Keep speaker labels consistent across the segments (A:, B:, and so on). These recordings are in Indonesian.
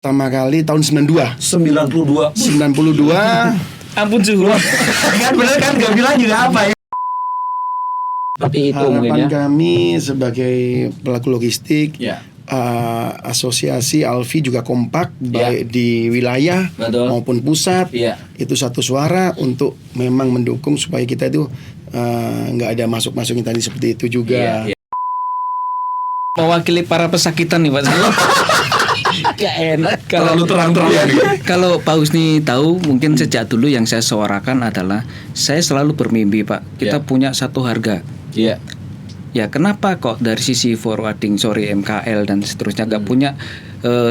A: pertama kali tahun 92. 92.
B: Ampun suhu.
C: Kan bener kan gak bilang juga apa ya. Tapi itu mungkin
A: Harapan
C: ya.
A: kami sebagai pelaku logistik,
C: Ya.
A: asosiasi Alfi juga kompak baik di wilayah
C: Betul.
A: maupun pusat.
C: Iya.
A: Itu satu suara untuk memang mendukung supaya kita itu nggak ada masuk-masuk yang tadi seperti itu juga.
C: Iya.
B: Mewakili para pesakitan nih Pak.
C: Gak enak.
B: Kalau
D: terang-terang ya.
B: Kalau Pak Husni tahu, mungkin sejak dulu yang saya suarakan adalah saya selalu bermimpi Pak, kita
C: Ya.
B: punya satu harga.
C: Iya.
B: Ya kenapa kok dari sisi forwarding, MKL dan seterusnya nggak punya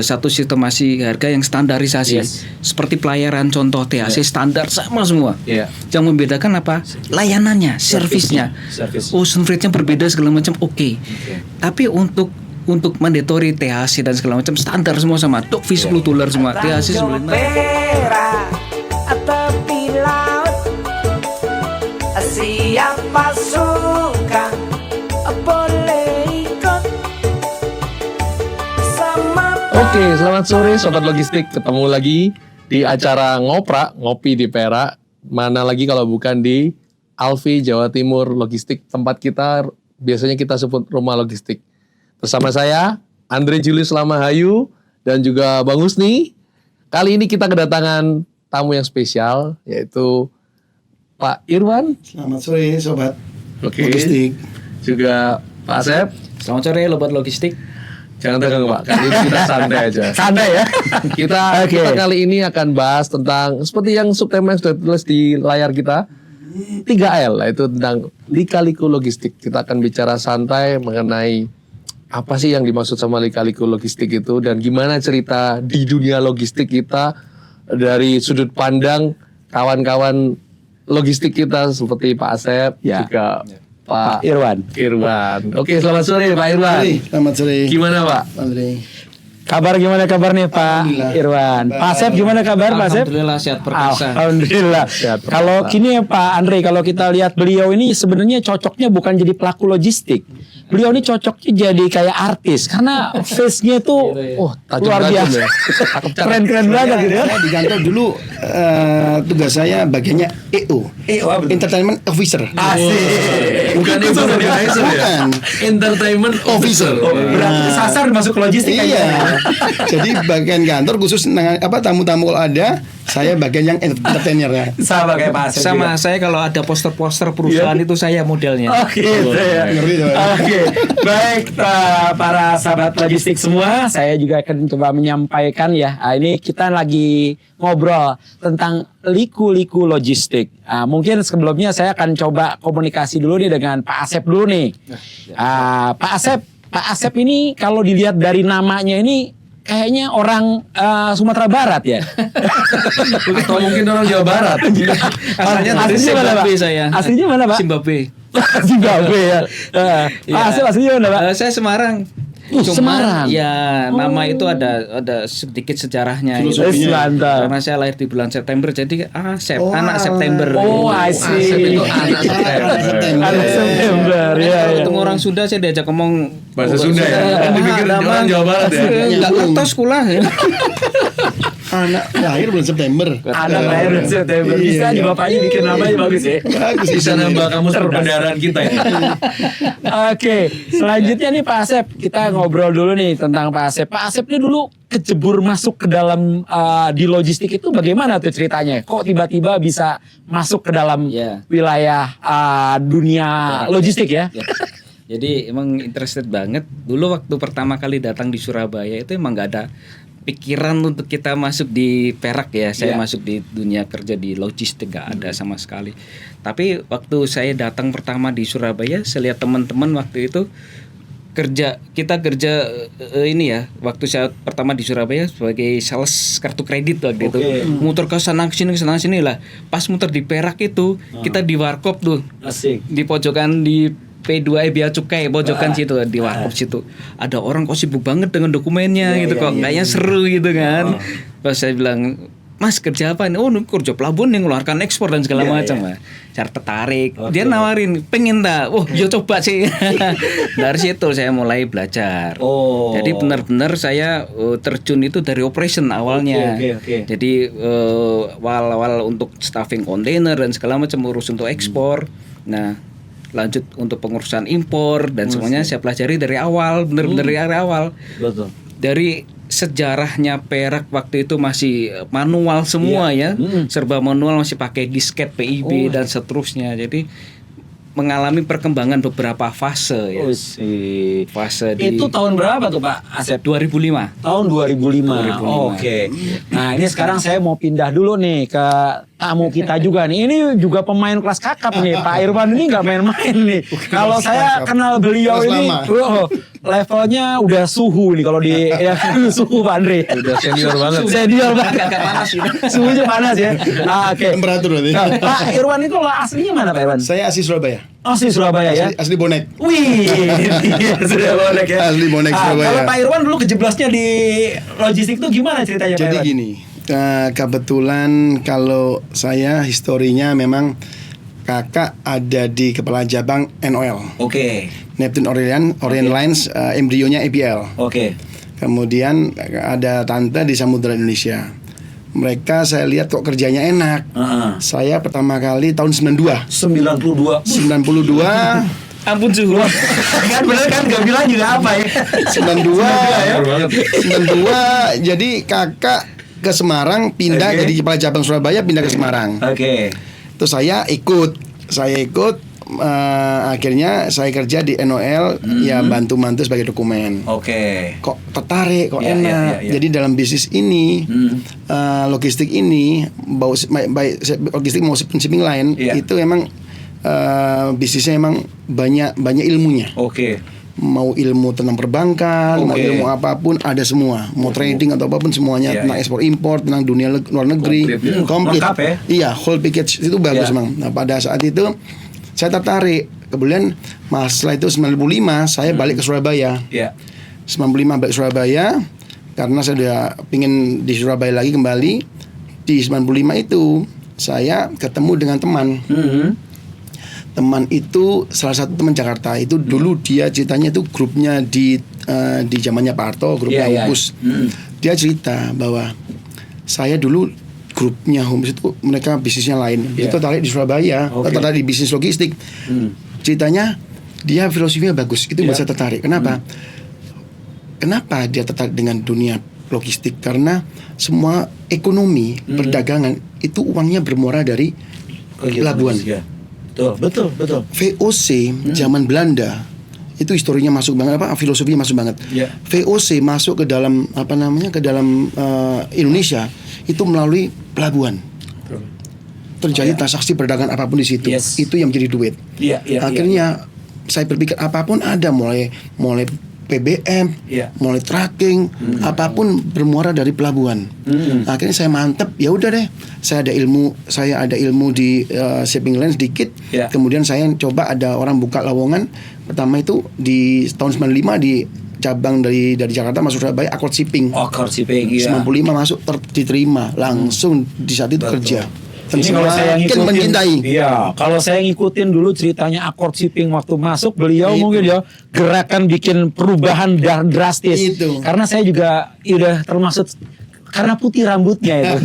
B: satu sistemasi harga yang standarisasi,
C: Yes.
B: seperti pelayaran contoh THC standar sama semua.
C: Iya.
B: Yang membedakan apa? Layanannya, servisnya,
C: Service.
B: ocean rate-nya berbeda segala macam. Oke. Tapi untuk mandatory THC dan segala macam standar semua sama. Dok fee $10 semua. THC $9.
E: Tepi laut, siapa suka boleh ikut sama.
D: Oke, selamat sore Sobat Logistik. Ketemu lagi di acara Ngoprak, Ngopi di Perak. Mana lagi kalau bukan di Alfi, Jawa Timur Logistik. Tempat kita, biasanya kita sebut rumah logistik. Bersama saya, Andre Julius Lamahayu, dan juga Bang Husni. Kali ini kita kedatangan tamu yang spesial, yaitu Pak Irwan.
A: Selamat sore sobat
D: Oke.
A: logistik.
D: Juga Pak Asep.
B: Selamat sore Lobat Logistik.
D: Jangan tegang Pak, kali ini kita santai aja.
C: Santai ya.
D: Kita kali ini akan bahas tentang seperti yang subtema sudah tulis di layar kita, 3L, yaitu tentang lika-liku logistik. Kita akan bicara santai mengenai apa sih yang dimaksud sama lika-liku logistik itu, dan gimana cerita di dunia logistik kita dari sudut pandang kawan-kawan logistik kita seperti Pak Asep,
C: Ya.
D: juga Pak
C: Irwan.
D: Irwan. Oke, selamat sore Pak Irwan.
A: Selamat sore.
D: Gimana Pak?
A: Andre.
C: Kabar gimana kabar nih Pak
A: Alhamdulillah.
C: Irwan? Pak Asep gimana kabar Pak Asep?
B: Alhamdulillah sehat perkasa.
C: Alhamdulillah.
D: Sehat, Pak.
C: Kalau gini ya Pak Andre, kalau kita lihat beliau ini sebenarnya cocoknya bukan jadi pelaku logistik. Beliau ini cocoknya jadi kayak artis karena face-nya itu luar
D: tajam-tajam
C: biasa.
D: ya.
C: Keren-keren banget gitu ya.
A: Saya di kantor dulu tugas saya bagiannya EO, Entertainment Officer.
D: Bukan itu organizer ya?
A: Bukan.
D: Entertainment Officer.
C: Berarti sasar masuk ke logistik
A: Iya. Jadi bagian kantor khusus tamu-tamu kalau ada, saya bagian yang entertainer ya.
C: Sama kayak Pak Asep.
B: Sama saya kalau ada poster-poster perusahaan itu saya modelnya.
C: Oh gitu ya.
A: Ngeri tuh.
C: Oke, baik para sahabat logistik semua, saya juga akan coba menyampaikan ya. Ini kita lagi ngobrol tentang liku-liku logistik. Mungkin sebelumnya saya akan coba komunikasi dulu nih dengan Pak Asep dulu nih. Pak Asep ini kalau dilihat dari namanya ini kayaknya orang Sumatera Barat ya.
D: Atau mungkin orang Jawa Barat.
B: Asalnya dari
C: Aslinya mana,
B: Zimbabwe
C: Pak?
B: saya.
C: Aslinya mana Pak?
B: Zimbabwe.
C: Zimbabwe ya. Pak Asep aslinya mana Pak?
B: Saya Semarang.
C: Semarang.
B: Ya nama itu ada sedikit sejarahnya. Gitu.
C: Mantap.
B: Karena saya lahir di bulan September, jadi anak September.
C: Oh, I see.
D: Asep itu anak September.
C: Anak September, ya.
B: Kalau ketemu orang Sunda saya diajak ngomong
D: Bahasa Sunda ya? Kan dipikir orang Jawa Barat ya?
B: Enggak ngertos kulah ya.
A: Anak lahir bulan September.
C: Anak lahir di September. Bisa di bapaknya bikin namanya bagus ya.
A: Bagus
D: Bisa nambah kamus perbendaharaan kita ya.
C: Oke, selanjutnya nih Pak Asep, kita ngobrol dulu nih tentang Pak Asep. Pak Asep ini dulu kecebur masuk ke dalam di logistik itu bagaimana tuh ceritanya? Kok tiba-tiba bisa masuk ke dalam
B: Ya.
C: wilayah dunia logistik ya?
B: Ya. Jadi emang interested banget. Dulu waktu pertama kali datang di Surabaya itu emang nggak ada pikiran untuk kita masuk di Perak ya. Saya
C: Iya.
B: masuk di dunia kerja di logistik nggak ada sama sekali. Tapi waktu saya datang pertama di Surabaya, saya lihat teman-teman waktu itu kita kerja ini ya. Waktu saya pertama di Surabaya sebagai sales kartu kredit waktu itu, muter ke sana sini lah. Pas muter di Perak itu, kita di warkop tuh.
C: Asik.
B: Di pojokan di P2 Bea Cukai pojokan situ di warkop situ ada orang kok sibuk banget dengan dokumennya gitu kok kayaknya seru gitu kan. Pas saya bilang Mas kerja apa nih? Oh kerja pelabuhan yang ngeluarkan ekspor dan segala macam lah. Cara tertarik, dia nawarin pengen tak? Oh ya coba sih. Dari situ saya mulai belajar.
C: Oh.
B: Jadi benar-benar saya terjun itu dari operation awalnya.
C: Oke.
B: Jadi awal-awal untuk staffing kontainer dan segala macam, urus untuk ekspor. Nah lanjut untuk pengurusan impor dan semuanya saya pelajari dari awal, benar-benar dari awal.
C: Betul.
B: Dari sejarahnya Perak waktu itu masih manual semua ya, serba manual, masih pakai disket PIB dan seterusnya. Jadi mengalami perkembangan beberapa fase ya. Fase di
C: Itu tahun berapa tuh Pak Asep?
B: 2005.
C: Tahun 2005. Oke. Nah, ini sekarang saya mau pindah dulu nih ke tamu kita juga nih. Ini juga pemain kelas kakap nih. Pak Irwan ini nggak main-main nih. Kalau saya kenal beliau
A: Kelas
C: ini,
A: lama.
C: levelnya udah suhu nih kalau di ya, suhu Pak Andre.
D: Udah senior banget.
C: Senior banget.
B: Agak panas gitu.
C: Suhunya panas ya. Oke.
A: Temperatur berarti.
C: Nah, Pak Irwan itu aslinya mana Pak Irwan?
A: Saya asli Surabaya.
C: Asli Surabaya ya.
A: Asli bonek.
C: Wih, iya, sudah bonek ya.
A: Asli bonek Surabaya.
C: Kalau Pak Irwan dulu kejeblosnya di logistik itu gimana ceritanya Pak
A: Jadi
C: Irwan?
A: gini, kebetulan kalau saya historinya memang kakak ada di kepala cabang NOL,
C: Oke.
A: Neptune Orient Lines, embrionya APL.
C: Oke.
A: Kemudian ada tante di Samudra Indonesia. Mereka saya lihat kok kerjanya enak. Saya pertama kali tahun 92.
C: 92.
A: 92
B: Ampun suhu.
C: Kan bener kan gak bilang juga apa ya.
A: 92 jadi kakak ke Semarang pindah
C: Oke.
A: jadi kepala cabang Surabaya pindah ke Semarang.
C: Oke.
A: Terus saya ikut akhirnya saya kerja di NOL ya bantu-bantu sebagai dokumen.
C: Oke.
A: Kok tertarik, kok
C: Iya,
A: enak.
C: iya.
A: Jadi dalam bisnis ini logistik ini baik logistik mau shipping lain
C: Iya.
A: itu emang bisnisnya emang banyak ilmunya.
C: Oke.
A: Mau ilmu tentang perbankan, mau
C: Oke.
A: ilmu apapun ada semua. Mau trading atau apapun semuanya
C: Iya,
A: tentang
C: iya.
A: ekspor impor, tentang dunia luar negeri, komplit.
C: Lengkap ya?
A: Iya, whole package itu bagus
C: Iya.
A: memang. Nah, pada saat itu saya tertarik. Kemudian setelah itu 95 saya balik ke Surabaya.
C: Iya.
A: 95 balik Surabaya karena saya udah pingin di Surabaya lagi kembali. Di 95 itu saya ketemu dengan teman. Teman itu salah satu teman Jakarta itu dulu dia ceritanya itu grupnya di zamannya Pak Harto, grupnya
C: Iya, iya.
A: Humpus. Dia cerita bahwa saya dulu grupnya Humpus itu mereka bisnisnya lain. Dia tertarik di Surabaya,
C: Oke.
A: tertarik di bisnis logistik. Ceritanya dia filosofinya bagus. Itu buat saya tertarik. Kenapa? Kenapa dia tertarik dengan dunia logistik? Karena semua ekonomi perdagangan itu uangnya bermuara dari pelabuhan.
C: Betul.
A: VOC zaman Belanda itu historinya masuk banget, filosofinya masuk banget.
C: Iya.
A: VOC masuk ke dalam Indonesia itu melalui pelabuhan. Terjadi transaksi perdagangan apapun di situ.
C: Yes.
A: Itu yang menjadi duit.
C: Iya.
A: Akhirnya saya berpikir apapun ada mulai PBM,
C: Iya.
A: mulai tracking, apapun bermuara dari pelabuhan. Akhirnya saya mantep, ya udah deh. Saya ada ilmu di shipping line sedikit.
C: Iya.
A: Kemudian saya coba ada orang buka lowongan. Pertama itu di tahun 95 di cabang dari Jakarta masuk Surabaya Accord Shipping.
C: Accord Shipping, iya.
A: 95 masuk diterima langsung di saat itu kerja. Dan
C: Ini kalau saya
A: semakin
C: ngikutin,
A: mencintai.
C: iya, kalau saya ngikutin dulu ceritanya Accord Shipping waktu masuk, beliau
A: Itu.
C: mungkin ya gerakan bikin perubahan drastis.
A: Itu.
C: Karena saya juga udah termasuk karena putih rambutnya itu.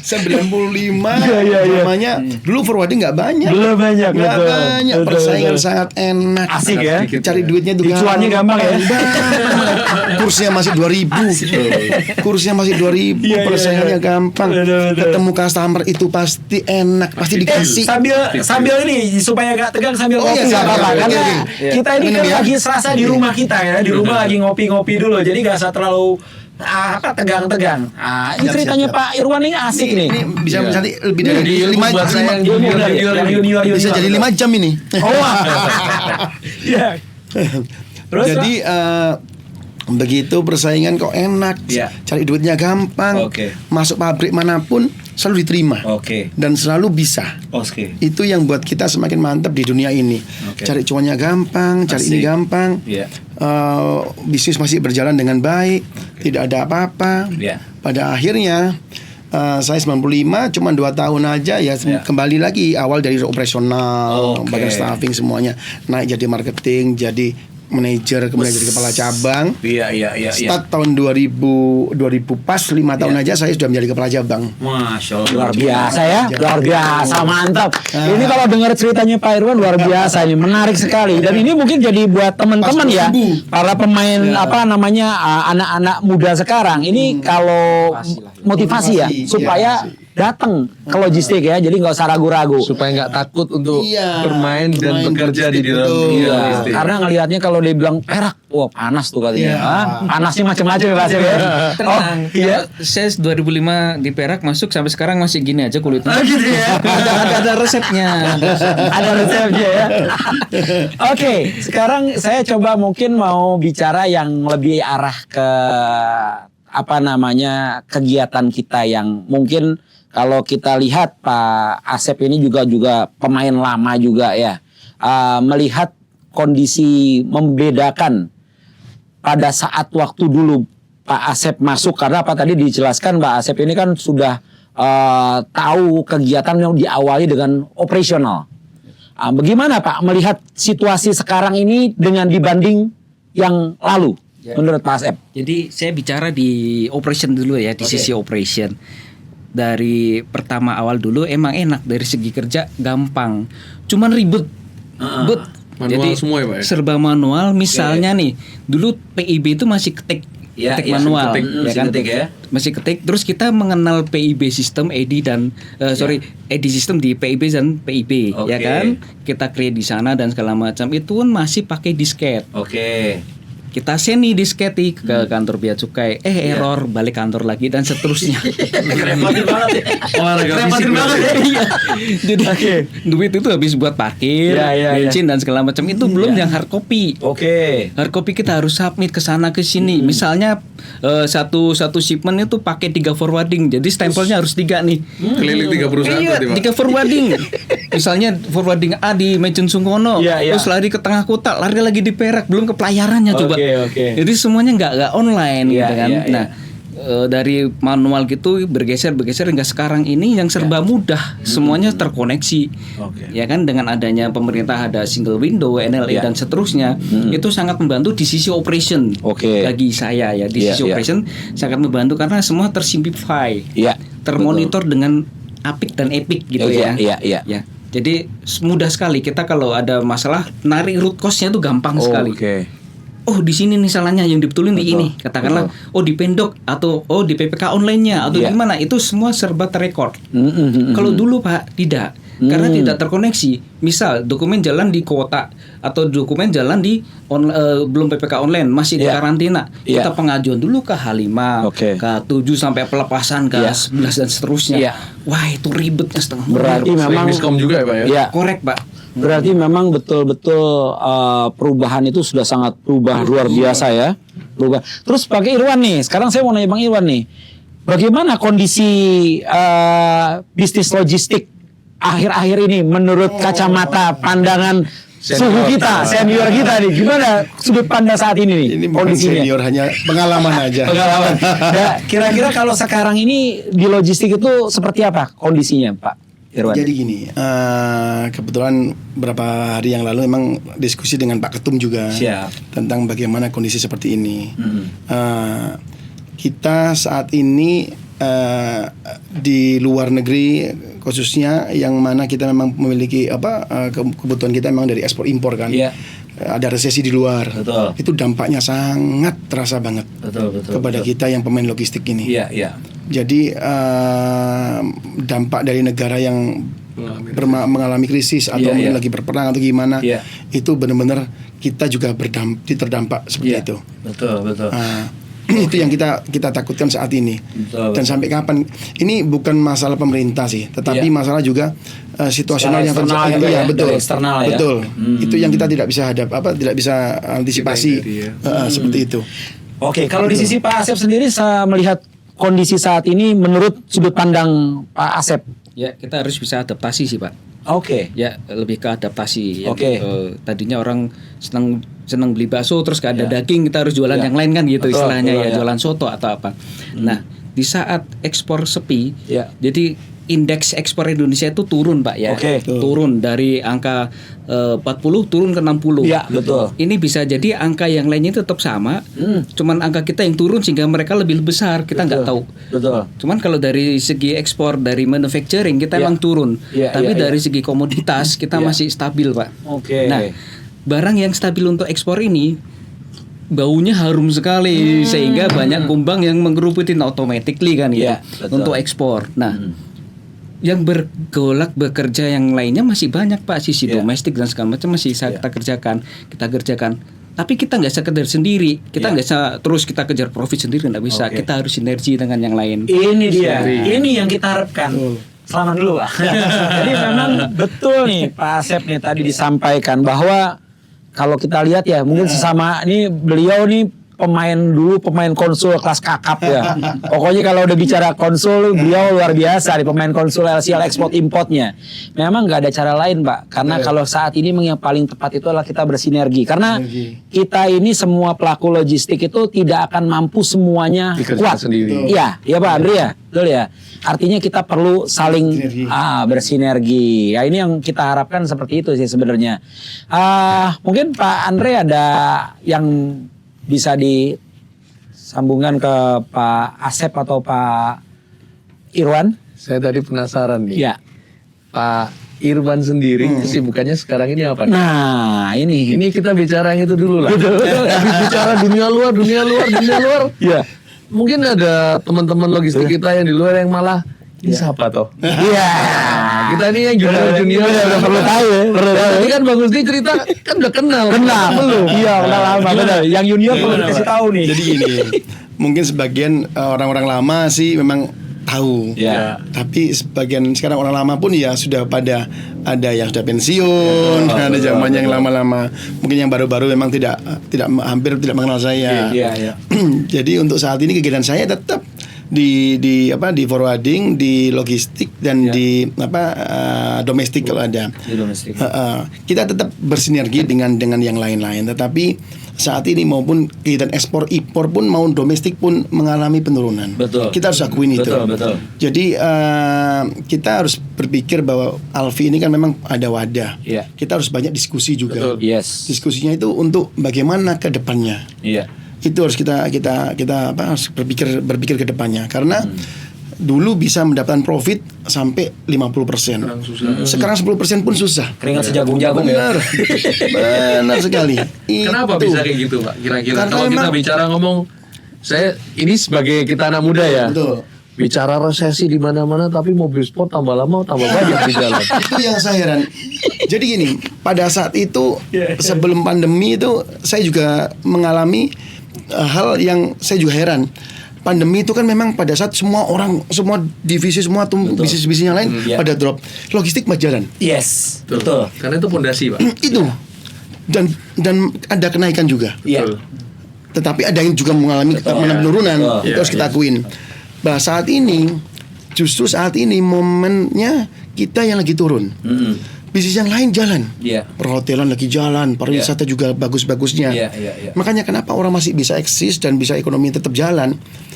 A: 95
C: Iya.
A: namanya dulu forwarding nggak banyak.
C: Belum banyak,
A: Nggak
C: betul.
A: banyak,
C: Betul,
A: persaingan
C: betul.
A: sangat enak.
C: Asik ya.
A: Cari duitnya tuh
C: Cuannya gampang ya.
A: Kursnya masih 2.000. Kursnya masih 2.000,
C: Iya, iya,
A: persaingannya
C: iya.
A: gampang.
C: Betul.
A: Ketemu customer itu pasti enak, pasti dikasih.
C: Sambil ini supaya gak tegang sambil
A: Oh,
C: ngopi
A: iya,
C: nggak
A: sambil
C: apa-apa
A: ngopi,
C: karena
A: oke.
C: kita ini
A: Minum
C: kan
A: ya.
C: lagi serasa di rumah kita ya, di rumah lagi ngopi-ngopi dulu jadi gak usah terlalu tegang-tegang. Ini
A: Siap,
C: ceritanya
A: siap.
C: Pak Irwan ini asik nih.
A: Ini bisa nanti lebih
D: Jadi
A: dari
D: ilmu
A: 5
D: buat saya yang
C: Junior.
A: bisa jadi 5 jam ini.
C: Oh, iya. Terus
A: Jadi begitu persaingan kok enak,
C: Iya.
A: cari duitnya gampang,
C: Oke.
A: masuk pabrik manapun selalu diterima,
C: Oke.
A: dan selalu bisa.
C: Oke.
A: Itu yang buat kita semakin mantap di dunia ini.
C: Oke.
A: Cari cuannya gampang, cari ini
C: Asik.
A: gampang.
C: Iya.
A: Bisnis masih berjalan dengan baik, tidak ada apa-apa.
C: Iya.
A: Pada akhirnya Saya 95, cuma 2 tahun aja ya kembali lagi awal dari operasional, bagian staffing semuanya, naik jadi marketing, jadi manajer, kemudian jadi kepala cabang.
C: Iya.
A: Start tahun 2000 pas 5 tahun aja saya sudah menjadi kepala cabang.
C: Masya Allah, luar biasa ya, luar biasa, mantap. Ini kalau dengar ceritanya Pak Irwan luar biasa ini, menarik sekali. Dan ini mungkin jadi buat teman-teman ya, para pemain anak-anak muda sekarang. Ini kalau motivasi ya, supaya datang ke logistik ya, jadi nggak usah ragu-ragu.
D: Supaya nggak takut untuk bermain dan bekerja di dalam dunia logistik.
C: Karena ngelihatnya kalau dia bilang perak, wah panas tuh katanya. Panasnya macam-macam ya Pak Asep ya.
B: Tenang. Saya 2005 di Perak masuk sampai sekarang masih gini aja kulitnya.
C: Gitu ya.
B: ada resepnya.
C: Ada resepnya ya. Oke, sekarang saya coba mungkin mau bicara yang lebih arah ke kegiatan kita yang mungkin kalau kita lihat Pak Asep ini juga pemain lama juga ya, melihat kondisi membedakan pada saat waktu dulu Pak Asep masuk, karena apa tadi dijelaskan Pak Asep ini kan sudah tahu kegiatan yang diawali dengan operasional. Bagaimana Pak melihat situasi sekarang ini dengan dibanding yang lalu menurut Pak Asep?
B: Jadi saya bicara di operation dulu ya, di sisi operation. Dari pertama awal dulu emang enak, dari segi kerja gampang, cuman ribet.
D: Manual
B: Jadi
D: semua ya Pak ya?
B: serba manual. Misalnya nih, dulu PIB itu masih ketik manual, masih ketik. Terus kita mengenal PIB sistem, EDI dan EDI sistem di PIB dan PIB, ya kan? Kita create di sana dan segala macam. Itu pun masih pakai disket. Kita seni disket ke kantor bea cukai, error, balik kantor lagi dan seterusnya.
C: Repotin banget ya.
D: Repotin banget ya.
B: Jadi duit itu habis buat parkir, bensin dan segala macam. Itu belum yang hard copy. Hard copy kita harus submit ke sana ke sini. Misalnya satu shipment itu pakai 3 forwarding. Jadi stempelnya harus 3 nih.
D: Keliling 3 perusahaan berarti, Pak.
B: 3 forwarding. Misalnya forwarding A di Mejen Sungkono, terus lari ke tengah kota, lari lagi di Perak, belum ke pelayarannya coba. Jadi semuanya nggak online gitu kan. Nah, dari manual gitu bergeser hingga sekarang ini yang serba mudah, semuanya terkoneksi. Ya kan, dengan adanya pemerintah ada single window, NLA dan seterusnya, itu sangat membantu di sisi operation. Bagi saya ya, di sisi operation sangat membantu karena semua tersimplify. Termonitor dengan apik dan epic gitu ya. Jadi mudah sekali, kita kalau ada masalah narik root cause-nya itu gampang sekali. Oh di sini nih salahnya, yang dibetulin di ini, katakanlah di pendok atau di PPK online-nya atau gimana, itu semua serba terrekord. Kalau dulu Pak tidak, karena tidak terkoneksi. Misal dokumen jalan di kota atau dokumen jalan di belum PPK online, masih di karantina, kita pengajuan dulu ke H5, ke 7 sampai pelepasan ke 11 dan seterusnya. Wah itu ribetnya setengah.
C: Berarti memang
D: miskom juga ya Pak ya?
B: Korek Pak.
C: Berarti memang betul-betul perubahan itu sudah sangat berubah luar biasa ya. Terus Pak Irwan nih, sekarang saya mau nanya Bang Irwan nih, bagaimana kondisi bisnis logistik akhir-akhir ini menurut kacamata pandangan suhu kita, senior kita nih, gimana sudut pandang saat ini nih?
A: Ini bukan senior, hanya pengalaman aja.
C: Pengalaman. Ya, kira-kira kalau sekarang ini di logistik itu seperti apa kondisinya Pak Irwan?
A: Jadi gini, kebetulan beberapa hari yang lalu emang diskusi dengan Pak Ketum juga tentang bagaimana kondisi seperti ini. Kita saat ini di luar negeri khususnya, yang mana kita memang memiliki kebutuhan kita memang dari ekspor impor kan. Ada resesi di luar. Itu dampaknya sangat terasa banget kepada kita yang pemain logistik ini. Jadi dampak dari negara yang mengalami krisis atau mungkin lagi berperang atau gimana, itu benar-benar kita juga terdampak seperti itu. Itu yang kita takutkan saat ini. Dan sampai kapan? Ini bukan masalah pemerintah sih, tetapi masalah juga situasional yang terjadi. Betul. Itu yang kita tidak bisa tidak bisa antisipasi seperti itu.
C: Kalau di sisi Pak Asep sendiri melihat kondisi saat ini menurut sudut pandang Pak Asep,
B: ya kita harus bisa adaptasi sih Pak. Ya lebih ke adaptasi. Tadinya orang senang beli bakso terus gak ada daging, kita harus jualan yang lain kan gitu istilahnya, ya jualan soto atau apa. Nah di saat ekspor sepi,
C: Ya.
B: jadi indeks ekspor Indonesia itu turun, Pak ya.
C: Oke.
B: Turun dari angka 40 turun ke 60.
C: Ya, betul.
B: Ini bisa jadi angka yang lainnya tetap sama, cuman angka kita yang turun sehingga mereka lebih besar. Kita nggak tahu.
C: Betul.
B: Cuman kalau dari segi ekspor, dari manufacturing kita
C: Ya.
B: emang turun.
C: Ya,
B: Tapi
C: ya,
B: dari segi komoditas kita
C: Ya.
B: masih stabil, Pak.
C: Oke.
B: Nah, barang yang stabil untuk ekspor ini baunya harum sekali sehingga banyak kumbang yang menggeruputin automatically kan
C: Ya,
B: gitu
C: betul.
B: untuk ekspor. Nah, yang bergolak bekerja yang lainnya masih banyak, Pak, sisi
C: Ya.
B: domestik dan segala macam masih bisa kita kerjakan. Tapi kita nggak bisa kejar sendiri, kita nggak bisa terus kita kejar profit sendiri, nggak bisa.
C: Oke.
B: Kita harus sinergi dengan yang lain.
C: Ini dia, ini yang kita harapkan. Selamat dulu, Pak. Jadi memang betul nih Pak Asep nih tadi disampaikan bahwa kalau kita lihat ya mungkin sesama ini beliau nih pemain konsul kelas kakap ya. Pokoknya kalau udah bicara konsul beliau luar biasa nih, pemain konsul LCL ekspor importnya. Memang nggak ada cara lain, Pak. Karena kalau saat ini memang yang paling tepat itu adalah kita bersinergi. Karena kita ini semua pelaku logistik itu tidak akan mampu semuanya
D: Dikerjakan
C: kuat
D: sendiri.
C: Iya, iya Pak Andre ya. Betul ya. Artinya kita perlu saling bersinergi. Ya ini yang kita harapkan seperti itu sih sebenarnya. Mungkin Pak Andre ada yang bisa disambungkan ke Pak Asep atau Pak Irwan?
D: Saya tadi penasaran nih.
C: Ya.
D: Pak Irwan sendiri kesibukannya sekarang ini apa?
C: Nah, ini.
D: Ini kita bicara yang itu dulu lah. Habis bicara dunia luar.
C: Iya.
D: Mungkin ada teman-teman logistik kita yang di luar yang malah ini siapa toh?
C: Iya.
D: Kita ini yang junior
C: Udah perlu tahu ya. Perlu tahu.
D: Tapi kan Bang Gusti cerita kan udah kenal.
C: Kenal belum? Iya, kenal lama benar. Yang junior perlu dikasih tahu nih.
A: Jadi gini, mungkin sebagian orang-orang lama sih memang tahu.
C: Ya.
A: Tapi sebagian sekarang orang lama pun ya sudah pada ada yang sudah pensiun, ada zaman yang lama-lama. Mungkin yang baru-baru memang hampir tidak mengenal saya.
C: Iya.
A: Jadi untuk saat ini kegiatan saya tetap di forwarding, di logistik dan di domestik kalau ada.
C: Di domestik.
A: Kita tetap bersinergi dengan yang lain-lain. Tetapi saat ini maupun kegiatan ekspor impor pun mau domestik pun mengalami penurunan.
C: Betul.
A: Kita harus akuin itu.
C: Betul.
A: Jadi kita harus berpikir bahwa Alfi ini kan memang ada wadah.
C: Iya.
A: Kita harus banyak diskusi juga.
C: Yes.
A: Diskusinya itu untuk bagaimana ke depannya.
C: Iya.
A: Itu harus kita harus berpikir ke depannya karena dulu bisa mendapatkan profit sampai 50%. Sekarang 10% pun susah.
C: Keringat sejagung-jagung ya.
A: Benar sekali.
D: Kenapa
A: Itu.
D: bisa kayak gitu, Pak? Kira-kira
A: Karena
D: kalau kita
A: memang-
D: bicara ngomong, saya ini sebagai kita anak muda ya.
A: Betul.
D: Bicara resesi di mana-mana, tapi mobil sport tambah lama tambah banyak di jalan.
A: Itu yang saya heran. Jadi gini, pada saat itu sebelum pandemi itu saya juga mengalami hal yang saya juga heran. Pandemi itu kan memang pada saat semua divisi semua bisnis-bisnis yang lain pada drop, logistik masih jalan.
C: Yes. Betul.
D: Karena itu pondasi, Pak.
A: Itu dan ada kenaikan juga.
C: Iya.
A: Tetapi ada yang juga mengalami penurunan.
C: Betul.
A: Itu harus kita akuin. Nah, saat ini momennya kita yang lagi turun. Bisnis yang lain jalan.
C: Iya.
A: Perhotelan lagi jalan, pariwisata juga bagus-bagusnya.
C: Iya.
A: Makanya kenapa orang masih bisa eksis dan bisa ekonomi tetap jalan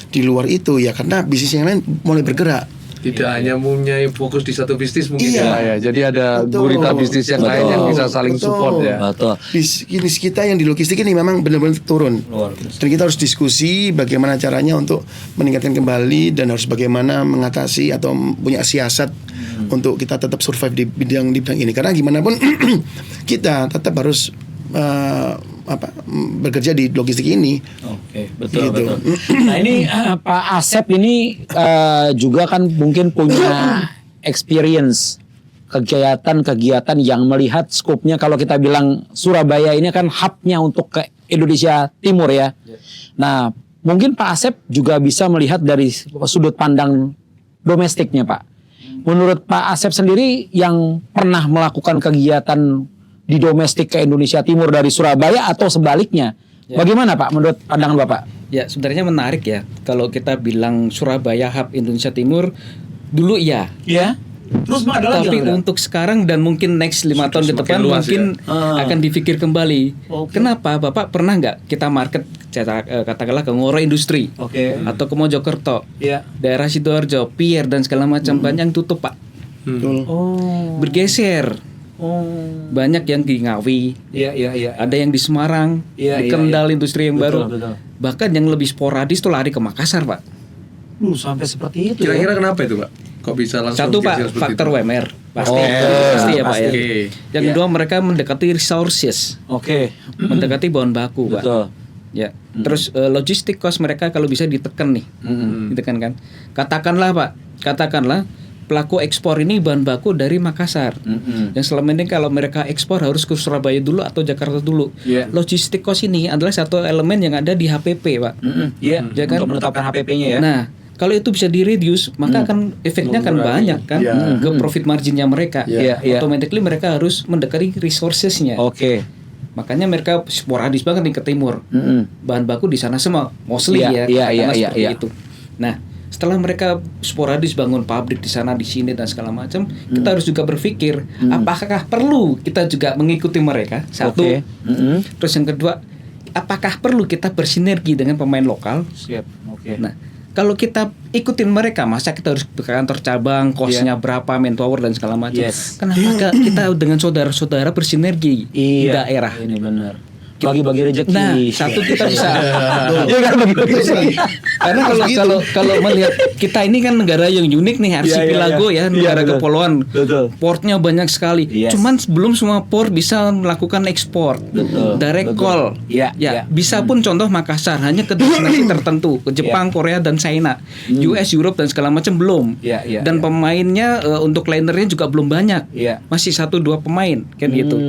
A: di luar itu ya karena bisnis yang lain mulai bergerak.
D: Tidak hanya mempunyai fokus di satu bisnis mungkin
A: Iya.
D: ya. Jadi ada
A: Betul.
D: gurita bisnis yang lain yang bisa saling
A: Betul.
D: support ya.
C: Betul.
A: Bisnis kita yang di logistik ini memang benar-benar turun.
C: Luar biasa.
A: Dan kita harus diskusi bagaimana caranya untuk meningkatkan kembali dan harus bagaimana mengatasi atau punya siasat untuk kita tetap survive di bidang ini. Karena gimana pun kita tetap harus bekerja di logistik ini.
C: Oke, betul.
A: Gitu.
C: Nah ini Pak Asep ini juga kan mungkin punya experience kegiatan-kegiatan yang melihat skopnya kalau kita bilang Surabaya ini kan hubnya untuk ke Indonesia Timur ya. Nah mungkin Pak Asep juga bisa melihat dari sudut pandang domestiknya Pak. Menurut Pak Asep sendiri yang pernah melakukan kegiatan di domestik ke Indonesia Timur dari Surabaya atau sebaliknya, bagaimana Pak menurut pandangan Bapak?
B: Ya sebenarnya menarik ya kalau kita bilang Surabaya hub Indonesia Timur dulu ya.
C: Ya. Terus ada lagi
B: Tapi
C: nggak?
B: untuk sekarang dan mungkin next 5 tahun ke
D: semakin
B: depan
D: luas
B: mungkin akan dipikir kembali.
C: Oke.
B: Kenapa Bapak pernah nggak kita market katakanlah ke Ngoro Industri
C: Oke.
B: atau ke Mojokerto,
C: Iya.
B: daerah Sidoarjo, Pier dan segala macam banyak yang tutup Pak.
A: Betul.
C: Oh.
B: Bergeser. Banyak yang di Ngawi,
C: Iya.
B: ada yang di Semarang,
C: Iya,
B: di
C: iya,
B: Kendal
C: iya.
B: industri yang
C: Betul,
B: baru.
C: betul.
B: Bahkan yang lebih sporadis tuh lari ke Makassar Pak.
C: Sampai seperti itu.
D: Kira-kira kenapa itu Pak? Kok bisa langsung
B: Satu
D: geser
B: Pak,
D: seperti
B: faktor
D: itu?
B: WMR pasti,
C: Oh,
B: pasti ya Pak ya.
C: pasti.
B: Yang
C: Iya.
B: kedua mereka mendekati resources,
C: Oke.
B: mendekati bahan baku Pak.
C: Betul.
B: Ya, terus logistik cost mereka kalau bisa ditekan nih, ditekan kan. Katakanlah pelaku ekspor ini bahan baku dari Makassar. Yang selama ini kalau mereka ekspor harus ke Surabaya dulu atau Jakarta dulu.
C: Iya.
B: Logistik cost ini adalah satu elemen yang ada di HPP Pak.
C: Iya.
B: Ya kan?
C: Untuk menetapkan HPP-nya ya.
B: Nah, kalau itu bisa di-reduce, maka akan efeknya akan banyak kan ke profit marginnya mereka.
C: Iya, iya.
B: Automatically mereka harus mendekati resources-nya.
C: Oke.
B: Makanya mereka sporadis banget nih ke timur. Bahan baku di sana semua, mostly
C: Iya,
B: ya.
C: iya,
B: katakanlah
C: iya,
B: seperti
C: iya.
B: itu. Nah, setelah mereka sporadis bangun pabrik di sana, di sini dan segala macam, kita harus juga berpikir apakah perlu kita juga mengikuti mereka? Satu.
C: Oke.
B: Terus yang kedua, apakah perlu kita bersinergi dengan pemain lokal?
C: Siap. Oke.
B: Nah, kalau kita ikutin mereka, masa kita harus ke kantor cabang, kosnya berapa, manpower dan segala macam.
C: Yes.
B: Kenapa nggak kita dengan saudara-saudara bersinergi di daerah?
C: Ini benar. Bagi-bagi rezeki.
B: Nah, satu kita bisa.
C: Iya kan bagi-bagi rezeki.
B: Karena kalau melihat kita ini kan negara yang unik nih, archipelago
C: Iya,
B: ya, negara
C: betul.
B: kepulauan.
C: Betul.
B: Portnya banyak sekali.
C: Yes.
B: Cuman belum semua port bisa melakukan ekspor.
C: Betul,
B: Direct
C: betul.
B: call.
C: Iya, iya.
B: Bisa pun contoh Makassar hanya ke destinasi tertentu, ke Jepang, Korea dan China. US, Europe dan segala macam belum.
C: Iya, iya,
B: Dan
C: iya.
B: pemainnya untuk linernya juga belum banyak.
C: Iya.
B: Masih 1-2 pemain kan gitu.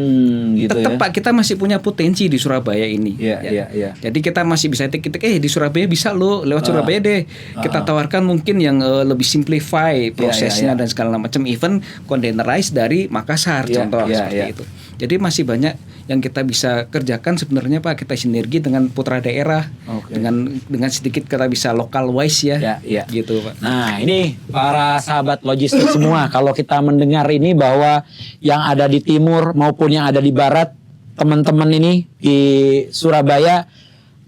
C: Gitu
B: Tetap
C: ya.
B: Pak, kita masih punya potensi di Surabaya ini.
C: Iya,
B: Ya.
C: iya.
B: Jadi kita masih bisa tik-tik, di Surabaya bisa lo lewat Surabaya deh. Kita tawarkan mungkin yang lebih simplify prosesnya
C: iya.
B: dan segala macam, even containerized dari Makassar
C: Iya,
B: contoh
C: iya,
B: seperti
C: iya.
B: itu. Jadi masih banyak yang kita bisa kerjakan sebenarnya Pak. Kita sinergi dengan putra daerah,
C: Oke.
B: dengan sedikit kita bisa local wise ya,
C: Iya, iya.
B: gitu Pak.
C: Nah ini para sahabat logistik semua, kalau kita mendengar ini bahwa yang ada di timur maupun yang ada di barat, teman-teman ini di Surabaya,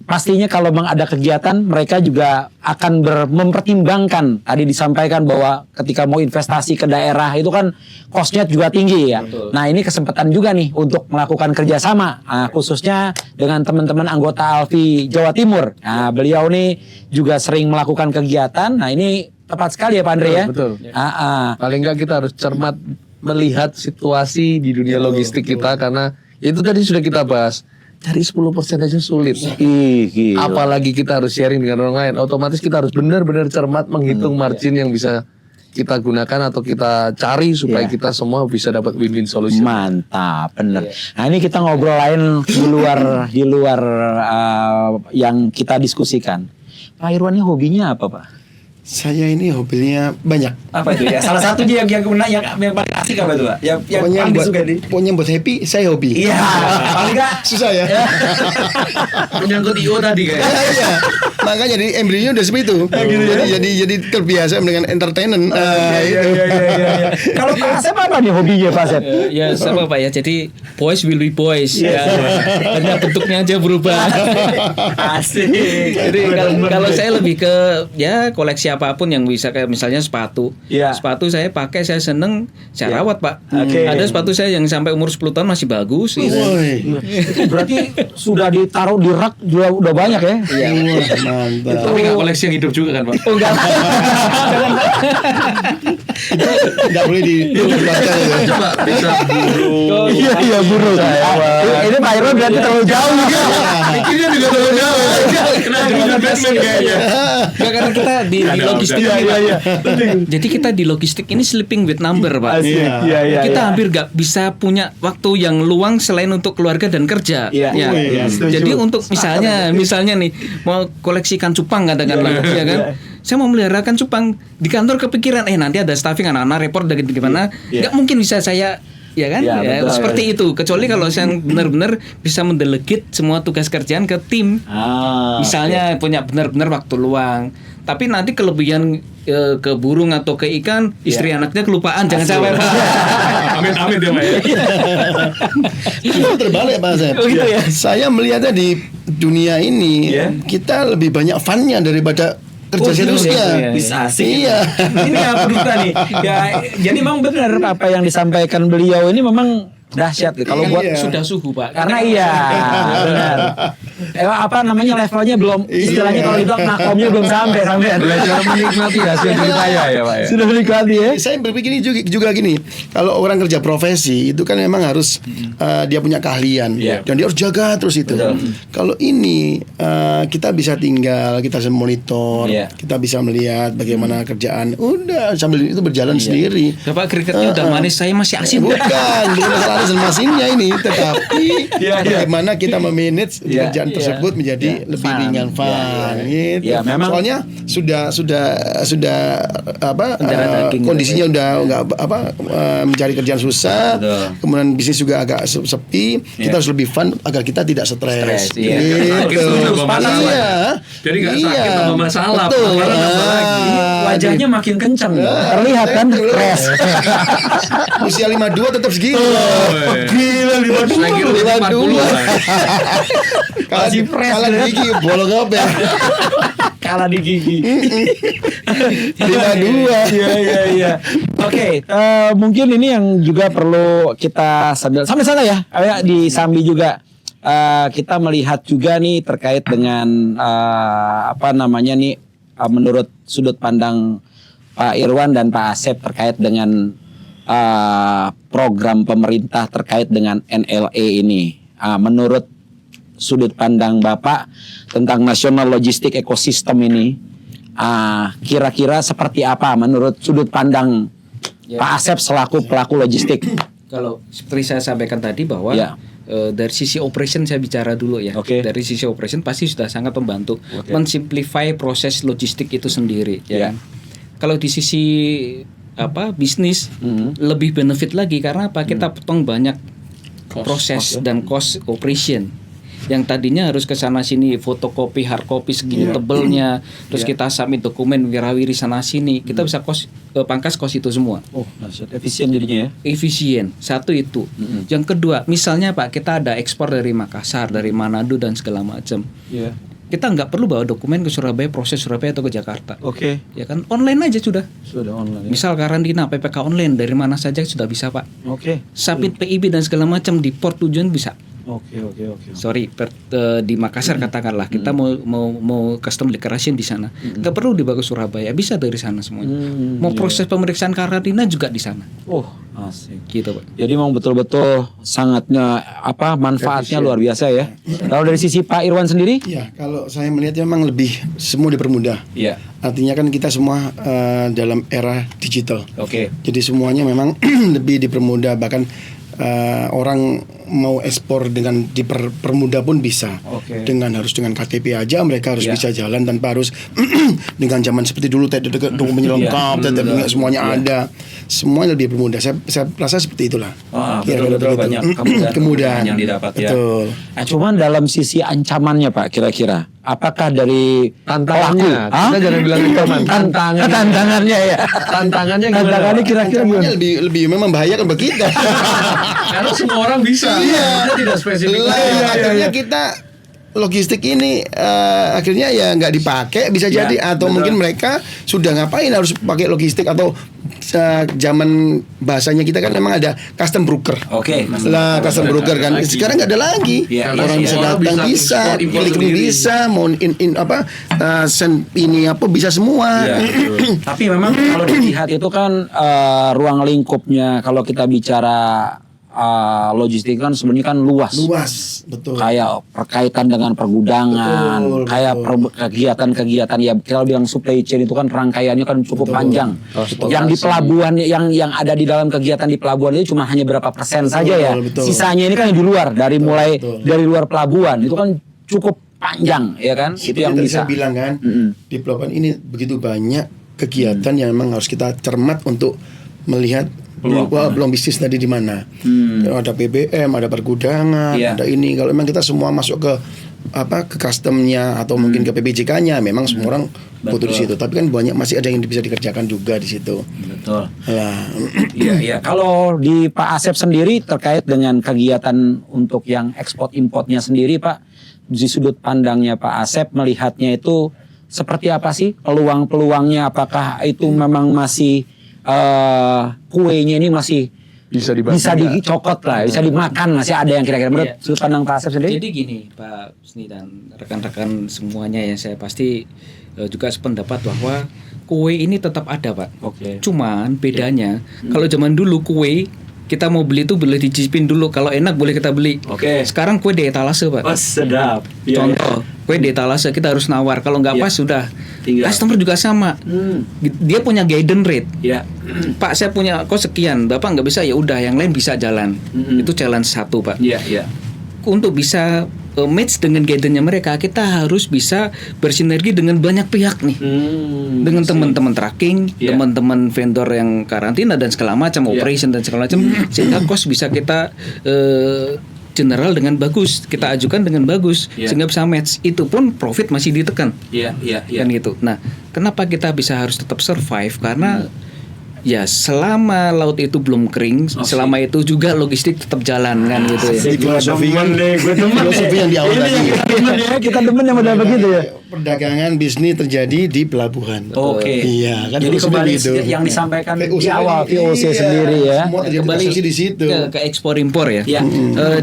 C: pastinya kalau memang ada kegiatan mereka juga akan mempertimbangkan. Tadi disampaikan bahwa ketika mau investasi ke daerah itu kan cost-nya juga tinggi ya. Nah ini kesempatan juga nih untuk melakukan kerjasama, khususnya dengan teman-teman anggota Alfi Jawa Timur. Nah beliau nih juga sering melakukan kegiatan. Nah ini tepat sekali ya Pak Andre ya.
D: Betul.
C: Paling
D: Paling nggak kita harus cermat melihat situasi di dunia logistik kita, karena itu tadi sudah kita bahas. Cari 10% aja sulit. Apalagi kita harus sharing dengan orang lain. Otomatis kita harus benar-benar cermat menghitung margin yang bisa kita gunakan atau kita cari supaya kita semua bisa dapat win-win solution.
C: Mantap, bener. Nah ini kita ngobrol lain di luar yang kita diskusikan. Pak Irwan ini hobinya apa Pak?
A: Saya ini hobinya banyak.
C: Apa itu ya? Salah satu yang paling asik apa itu Pak? Yang
A: Pokoknya
C: paling
A: buat,
C: disuka nih?
A: pokoknya buat happy, saya hobi.
C: Iya, paling nggak
A: Susah ya.
D: Menyangkut IO tadi kayaknya.
A: Iya. Makanya jadi embryonya udah seperti itu. Jadi terbiasa dengan entertainment. Itu.
C: Kalau Pak Asep apa nih hobinya Pak Asep?
B: Ya sama Pak ya. Jadi boys will be boys. Ya. Hanya bentuknya aja berubah.
C: Asik.
B: Jadi kalau saya lebih ke ya koleksi apapun yang bisa, kayak misalnya sepatu.
C: Iya.
B: Sepatu saya pakai, saya seneng, saya rawat Pak.
C: Oke.
B: Ada sepatu saya yang sampai umur 10 tahun masih bagus. gitu.
A: Woi.
C: Itu berarti sudah ditaruh di rak udah banyak ya?
B: Iya.
A: Mantap.
D: Tapi nggak koleksi yang hidup juga kan Pak?
C: Oh enggak.
A: Enggak boleh diperlihatkan ya.
D: Coba bisa buru.
C: Iya burung. Ini Pak Irwan berarti terlalu jauh juga.
D: Pikirnya juga terlalu jauh. Kenapa juga Batman kayaknya?
B: Nggak, karena kita di logistik ini, Pak. Jadi kita di logistik ini sleeping with number Pak.
C: Iya.
B: Kita hampir nggak bisa punya waktu yang luang selain untuk keluarga dan kerja.
C: Iya.
B: Ya.
C: Iya, setuju.
B: Jadi untuk misalnya nih mau koleksi ikan cupang katakanlah, ya kan? Saya mau melihara ikan cupang di kantor, kepikiran nanti ada staffing anak-anak report dari gimana? Nggak mungkin bisa saya. Ya kan,
C: Ya, betul.
B: seperti itu. Kecuali kalau saya benar-benar bisa mendelegate semua tugas kerjaan ke tim. Misalnya punya benar-benar waktu luang. Tapi nanti kelebihan ke burung atau ke ikan, istri anaknya kelupaan, jangan sampai Pak.
D: Amit-amit ya Pak ya.
A: Itu terbalik Pak Asep.
C: Oh, gitu ya?
A: Saya melihatnya di dunia ini kita lebih banyak funnya daripada kerja seriusnya.
C: Bisa asik.
A: Iya.
C: Ini apa duta nih? Ya, jadi memang benar apa yang disampaikan beliau ini memang dahsyat. Kalau buat
A: Iya.
B: sudah suhu Pak.
C: karena iya benar. Apa namanya levelnya belum, istilahnya kalau dibilang makomnya belum sampai.
D: Belajar menikmati hasil ceritanya ya Pak ya.
C: Sudah menikmati ya.
A: Saya berpikir juga gini, kalau orang kerja profesi itu kan memang harus dia punya keahlian dan dia harus jaga terus itu. Kalau ini kita bisa tinggal, kita bisa monitor, kita bisa melihat bagaimana kerjaan, udah sambil itu berjalan sendiri.
B: Bapak kriketnya udah manis, saya masih asin.
A: Bukan, bukan masalah asin mesinnya ini, tetapi bagaimana kita memanage kerjaan tersebut menjadi lebih
C: Fun.
A: ringan, fun, gitu.
C: Ya, memang.
A: Soalnya sudah apa
B: Daging
A: kondisinya udah nggak mencari kerjaan susah, kemudian bisnis juga agak sepi, kita harus lebih fun agar kita tidak stres.
B: Iya.
A: Gitu. Iya.
D: Jadi nggak sakit tambah masalah.
A: Betul.
D: Malah nambah lagi.
C: Wajahnya makin kencang. Terlihat kan? Stres.
A: Usia 52 tetap segitu.
C: Gila 52.
D: Saya kira udah 40.
C: Masih fresh,
A: Kalah
C: kan?
A: gigi bolong apa ya?
C: Kalah di gigi.
A: 52.
C: Iya. Oke, mungkin ini yang juga perlu kita sambil sana ya, kayak di Sambi juga. Kita melihat juga nih terkait dengan apa namanya nih, menurut sudut pandang Pak Irwan dan Pak Asep terkait dengan program pemerintah terkait dengan NLE ini. Menurut sudut pandang Bapak tentang National Logistic Ecosystem ini, kira-kira seperti apa menurut sudut pandang Pak Asep selaku pelaku logistik?
B: Kalau seperti saya sampaikan tadi bahwa
C: Ya.
B: dari sisi operation saya bicara dulu ya.
C: Oke.
B: Dari sisi operation pasti sudah sangat membantu mensimplify proses logistik itu sendiri, ya kan? Kalau di sisi bisnis lebih benefit lagi karena apa? Kita potong banyak proses dan cost operation. Yang tadinya harus ke sana sini fotokopi hard copy segini tebelnya, terus kita submit dokumen wirawiri sana sini, kita bisa pangkas kos itu semua.
C: Oh, efisien jadinya ya.
B: Efisien, satu itu. Yang kedua, misalnya Pak, kita ada ekspor dari Makassar, dari Manado dan segala macam.
C: Iya.
B: Kita nggak perlu bawa dokumen ke Surabaya, proses Surabaya atau ke Jakarta.
C: Oke.
B: Ya kan, online aja sudah.
C: Sudah online. Ya?
B: Misal karantina PPK online dari mana saja sudah bisa Pak.
C: Oke.
B: Submit PIB dan segala macam di port tujuan bisa.
C: Oke.
B: Sorry, di Makassar katakanlah kita mau custom declaration di sana, nggak perlu dibawa ke Surabaya, bisa dari sana semuanya. Mau proses pemeriksaan karantina juga di sana.
C: Oh, asik.
B: Gitu Pak.
C: Jadi memang betul-betul sangatnya manfaatnya luar biasa ya. Kalau dari sisi Pak Irwan sendiri?
A: Ya, kalau saya melihat memang lebih semua dipermudah.
C: Iya.
A: Artinya kan kita semua dalam era digital.
C: Oke.
A: Jadi semuanya memang lebih dipermudah, bahkan orang mau ekspor dengan dipermudah pun bisa. Harus dengan KTP aja mereka harus bisa jalan tanpa harus dengan zaman seperti dulu dokumen lengkap, semuanya ada. Semuanya lebih dipermudah. Saya rasa seperti itulah.
C: Betul-betul banyak kemudahan yang didapat ya.
A: Betul.
C: Nah, cuman dalam sisi ancamannya Pak, kira-kira apakah dari
D: Tantangannya,
C: pelaku?
D: kita jangan bilang ancaman.
C: Tantangannya ya.
D: Tantangannya gimana?
C: Tantangannya kira-kira
A: Ancamannya
C: gimana?
A: lebih membahayakan bagi kita.
D: Karena semua orang bisa. Kita tidak spesifik.
A: Akhirnya kita logistik ini akhirnya ya nggak dipakai bisa jadi atau mungkin mereka sudah ngapain harus pakai logistik atau zaman bahasanya kita kan memang ada custom broker.
C: Oke.
A: Custom broker kan sekarang nggak ada lagi. Orang bisa datang bisa, klik bisa, mau send ini bisa semua.
C: Tapi memang kalau dilihat itu kan ruang lingkupnya kalau kita bicara logistik kan sebenarnya kan luas.
A: Betul.
C: Kayak berkaitan dengan pergudangan,
A: Betul,
C: kayak kegiatan-kegiatan ya kalau bilang supply chain itu kan rangkaiannya kan cukup panjang. Yang di pelabuhan yang ada di dalam kegiatan di pelabuhan itu cuma hanya berapa persen saja ya.
A: Betul.
C: Sisanya ini kan di luar dari mulai dari luar pelabuhan itu kan cukup panjang ya kan. Itu yang
A: tadi
C: bisa.
A: saya bilang kan di pelabuhan ini begitu banyak kegiatan yang memang harus kita cermat untuk melihat peluang bisnis tadi di mana. Ada BBM, ada pergudangan, ada ini. Kalau memang kita semua masuk ke ke customnya atau mungkin ke PPJK-nya, memang semua orang foto di situ. Tapi kan banyak masih ada yang bisa dikerjakan juga di situ.
C: Betul.
A: Lah,
C: Iya. Kalau di Pak Asep sendiri terkait dengan kegiatan untuk yang ekspor importnya sendiri, Pak, di sudut pandangnya Pak Asep melihatnya itu seperti apa sih peluang-peluangnya? Apakah itu memang masih kuenya ini masih
D: Bisa dibagi.
C: bisa dicokot lah, bisa dimakan, masih ada yang kira-kira menurut
B: Iya.
C: sudut pandang Pak Asep sendiri?
B: Jadi gini Pak Husni dan rekan-rekan semuanya ya, saya pasti juga sependapat bahwa kue ini tetap ada Pak.
C: Oke.
B: Cuman bedanya kalau zaman dulu kue kita mau beli itu boleh dicicipin dulu, kalau enak boleh kita beli.
C: Oke.
B: Sekarang kue di etalase Pak.
C: Oh, sedap.
B: Contoh, kue di etalase kita harus nawar, kalau nggak pas sudah.
C: Tinggal.
B: Customer juga sama. Dia punya guidance rate.
C: Ya.
B: Pak saya punya kok sekian, Bapak nggak bisa ya udah yang lain bisa jalan. Itu challenge satu Pak.
C: Iya.
B: Untuk bisa match dengan guidance-nya mereka, kita harus bisa bersinergi dengan banyak pihak nih. Dengan teman-teman tracking,
C: Iya.
B: teman-teman vendor yang karantina dan segala macam, operation dan segala macam, sehingga cost bisa kita general dengan bagus, kita ajukan dengan bagus,
C: Iya.
B: sehingga bisa match. Itu pun profit masih ditekan.
C: Iya.
B: Kan gitu. Nah, kenapa kita bisa harus tetap survive? Karena ya selama laut itu belum kering, selama itu juga logistik tetap jalan kan gitu ya.
A: Ini filosofi kan, filosofi yang di awal tadi.
C: Kita demen yang model begitu ya.
A: Perdagangan bisnis terjadi di pelabuhan.
C: Oke.
A: Iya, kan
C: Jadi
A: filosofi
C: kembali
A: begitu.
C: yang disampaikan di
A: VOC
C: awal VOC
A: iya,
C: sendiri ya.
A: Semua terjadi
B: Kembali
A: transaksi di situ.
B: ke ekspor impor ya.
C: Iya.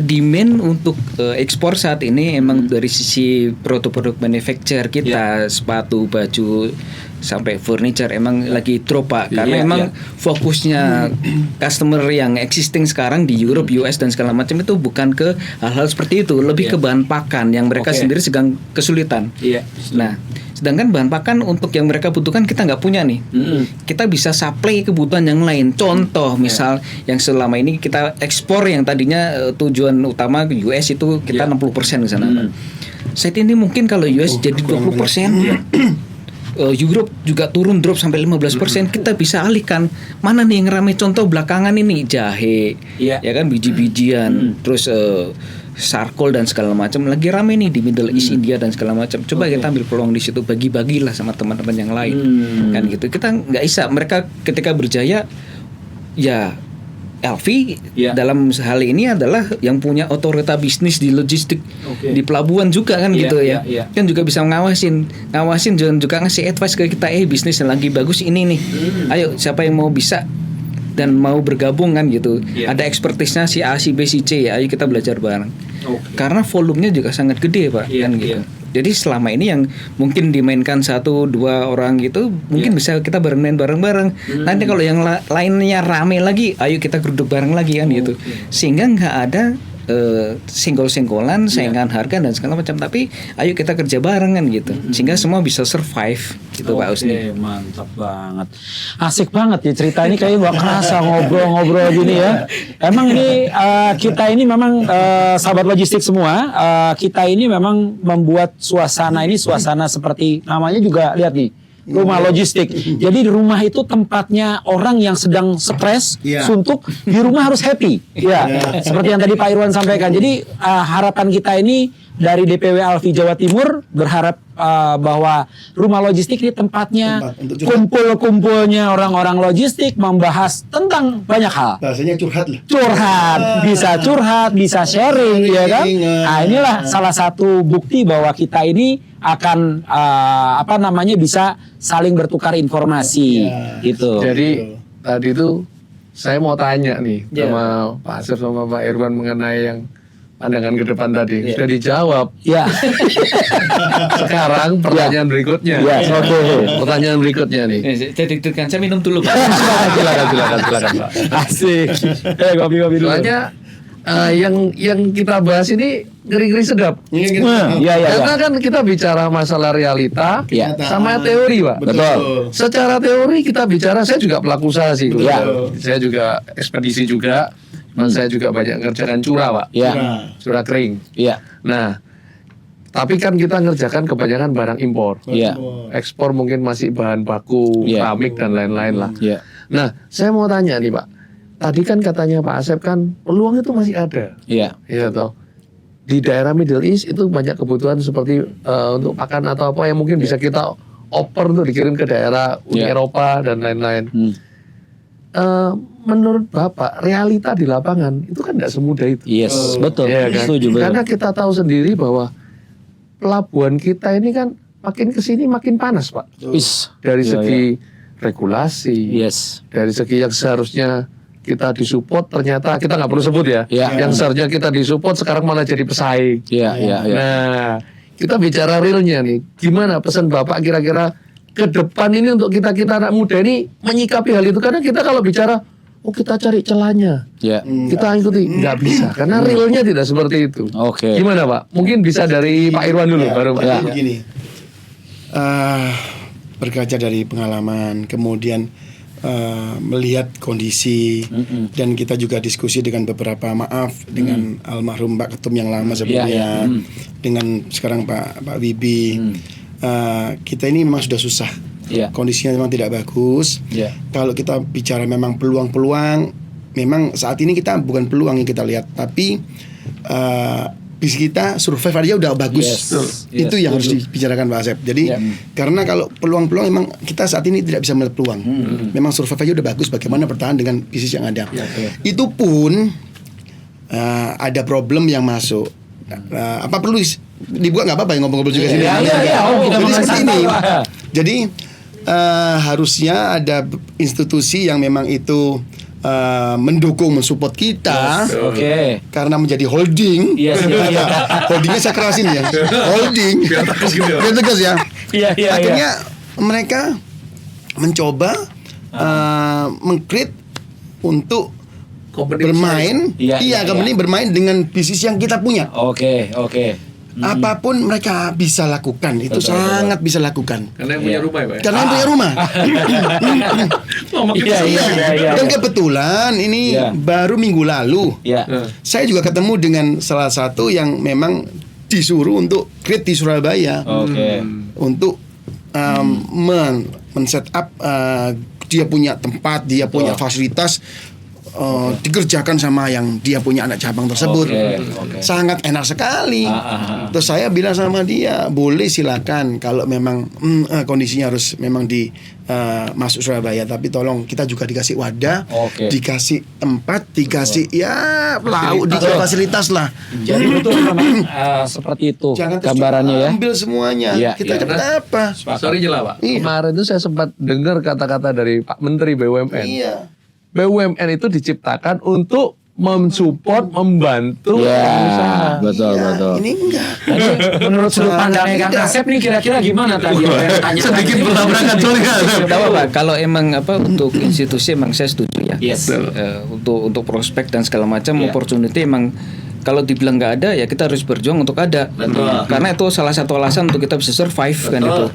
B: Demand untuk ekspor saat ini emang dari sisi produk-produk manufacture kita, sepatu, baju sampai furniture emang lagi drop Pak, karena
C: Iya,
B: emang
C: iya.
B: fokusnya customer yang existing sekarang di Europe, US dan segala macam itu bukan ke hal-hal seperti itu, lebih ke bahan pakan yang mereka
C: Oke.
B: sendiri sedang kesulitan.
C: Iya.
B: Nah, sedangkan bahan pakan untuk yang mereka butuhkan kita nggak punya nih. Kita bisa supply kebutuhan yang lain. Contoh, misal yang selama ini kita ekspor yang tadinya tujuan utama ke US itu kita 60% ke sana. Saat ini mungkin kalau US jadi 20%, Europe juga turun drop sampai 15%, kita bisa alihkan mana nih yang ramai. Contoh belakangan ini jahe,
C: Iya.
B: ya kan, biji-bijian, terus charcoal dan segala macam lagi rame nih di Middle East, India dan segala macam. Coba kita ambil peluang di situ, bagi-bagilah sama teman-teman yang lain, kan gitu. Kita nggak bisa, mereka ketika berjaya, ya LV
C: Iya.
B: dalam hal ini adalah yang punya otorita bisnis di logistik,
C: Oke.
B: di pelabuhan juga kan
C: Iya,
B: gitu ya.
C: iya.
B: Kan juga bisa ngawasin dan juga ngasih advice ke kita, bisnis yang lagi bagus ini nih. Ayo siapa yang mau bisa dan mau bergabung kan gitu.
C: Iya.
B: Ada expertise-nya si A, si B, si C, ayo kita belajar bareng.
C: Oke.
B: Karena volumenya juga sangat gede Pak,
C: Iya,
B: kan gitu.
C: iya.
B: Jadi selama ini yang mungkin dimainkan 1-2 orang gitu, mungkin bisa kita bareng-main bareng-bareng. Nanti kalau yang lainnya rame lagi, ayo kita geruduk bareng lagi kan gitu. Sehingga nggak ada senggol-senggolan, saingan harga dan segala macam. Tapi ayo kita kerja barengan gitu, sehingga semua bisa survive gitu Pak Husni.
C: Oke, mantap banget. Asik banget ya cerita ini, kayaknya gak kerasa ngobrol-ngobrol gini ya. Emang ini kita ini memang sahabat logistik semua, kita ini memang membuat suasana seperti namanya juga, lihat nih, rumah logistik. Jadi di rumah itu tempatnya orang yang sedang stres,
A: Iya.
C: suntuk, di rumah harus happy. Ya, seperti yang tadi Pak Irwan sampaikan. Jadi harapan kita ini dari DPW Alfi Jawa Timur berharap bahwa rumah logistik ini tempatnya
A: Tempat untuk curhat.
C: kumpul-kumpulnya orang-orang logistik membahas tentang banyak hal.
A: Bahasanya curhat lah.
C: Curhat, bisa sharing, ya kan? Nah, inilah salah satu bukti bahwa kita ini akan bisa saling bertukar informasi, gitu.
D: Jadi tadi itu saya mau tanya nih
B: Iya.
D: sama Pak Asep sama Pak Irwan mengenai yang pandangan ke depan tadi. Sudah dijawab.
C: Ya,
D: Sekarang pertanyaan berikutnya.
C: ya, oke.
D: Pertanyaan berikutnya nih.
B: Jadi deg-degan, saya minum dulu Pak.
D: Silakan Pak.
C: Asik. Kopi dulu.
D: Soalnya yang kita bahas ini ngeri-ngeri sedap.
C: Iya.
D: Karena kan kita bicara masalah realita
C: Iya.
D: sama teori, Pak.
C: Betul.
D: Secara teori kita bicara, saya juga pelaku usaha sih.
A: Betul.
D: Ya. Saya juga ekspedisi juga. Saya juga banyak ngerjakan curah, Pak.
C: Iya.
D: Curah kering.
C: Iya.
D: Nah, tapi kan kita ngerjakan kebanyakan barang impor.
C: Iya.
D: Ekspor mungkin masih bahan baku,
C: Iya.
D: keramik dan lain-lain lah.
C: Iya.
D: Nah, saya mau tanya nih, Pak. Tadi kan katanya Pak Asep kan peluang itu masih ada.
C: Iya.
D: Iya toh. Di daerah Middle East itu banyak kebutuhan seperti untuk pakan atau apa yang mungkin bisa kita oper untuk dikirim ke daerah Uni Eropa dan lain-lain. Menurut Bapak, realita di lapangan itu kan nggak semudah itu.
C: Yes, betul.
D: Iya kan?
C: Setuju, betul.
D: Karena kita tahu sendiri bahwa pelabuhan kita ini kan makin kesini makin panas, Pak.
C: Is.
D: Dari
C: Iya,
D: segi regulasi,
C: Yes.
D: dari segi yang seharusnya kita disupport, ternyata kita nggak perlu sebut ya.
C: Iya.
D: Yang seharusnya kita disupport sekarang malah jadi pesaing.
C: Iya, iya, iya.
D: Nah, kita bicara realnya nih. Gimana pesan Bapak kira-kira ke depan ini untuk kita anak muda ini menyikapi hal itu? Karena kita kalau bicara, oh kita cari celahnya,
C: Iya.
D: kita ikuti, nggak bisa. Karena realnya tidak seperti itu.
C: Oke.
D: Gimana Pak? Mungkin bisa dari Pak Irwan dulu, baru Pak.
A: Ya. Begini, berkaca dari pengalaman, kemudian melihat kondisi, dan kita juga diskusi dengan beberapa dengan almarhum Pak Ketum yang lama sebelumnya, dengan sekarang Pak Wibi. Kita ini memang sudah susah.
C: Iya.
A: Kondisinya memang tidak bagus.
C: Iya.
A: Kalau kita bicara memang peluang-peluang, memang saat ini kita bukan peluang yang kita lihat, tapi bisnis kita survive aja udah bagus.
C: Yes.
A: Itu yang harus dibicarakan Pak Asep. Jadi karena kalau peluang-peluang memang kita saat ini tidak bisa melihat peluang. Memang survive aja udah bagus. Bagaimana bertahan dengan bisnis yang ada. Itu pun ada problem yang masuk. Apa perlu dibuka nggak apa-apa ya ngomong-ngomong juga sini. Jadi seperti ini. Jadi harusnya ada institusi yang memang itu mendukung, mensupport kita.
C: Oke.
A: Karena menjadi holding.
C: Yes, iya.
A: Holdingnya saya kerasin ya. Holding. Biar tegas ya.
C: Iya, iya,
A: Akhirnya mereka mencoba meng-create untuk bermain. Company bermain dengan bisnis yang kita punya.
C: Oke.
A: Apapun mereka bisa lakukan, itu sangat bisa lakukan.
D: Karena yang punya rumah ya Pak.
A: Karena yang punya rumah.
C: Iya.
A: Dan kebetulan ini baru minggu lalu,
C: Iya.
A: saya juga ketemu dengan salah satu yang memang disuruh untuk create di Surabaya,
C: Oke.
A: untuk men-set up, dia punya tempat, dia punya fasilitas, dikerjakan sama yang dia punya anak cabang tersebut.
C: Oke.
A: Sangat enak sekali. Terus saya bilang sama dia, boleh silakan kalau memang kondisinya harus memang di masuk Surabaya, tapi tolong kita juga dikasih wadah, dikasih tempat, dikasih lauk, dikasih fasilitas lah.
C: Jadi betul memang seperti itu
A: Jangan terus
C: gambarannya ya.
A: ambil semuanya.
C: Iya,
A: Kita dapat apa?
D: Sorry jelas Pak.
A: Iya.
D: Kemarin itu saya sempat dengar kata-kata dari Pak Menteri BUMN.
A: Iya.
D: BUMN itu diciptakan untuk mensupport, membantu usaha.
C: Betul.
A: Ini enggak.
C: Jadi menurut sudut pandangnya Kang Asep nih kira-kira gimana tadi?
D: Sedikit berlabrakan sorry.
B: Tidak apa-apa. Kalau emang untuk institusi emang saya setuju ya.
C: Yes.
B: Untuk prospek dan segala macam opportunity emang kalau dibilang nggak ada ya kita harus berjuang untuk ada. Karena itu salah satu alasan untuk kita bisa survive kan itu.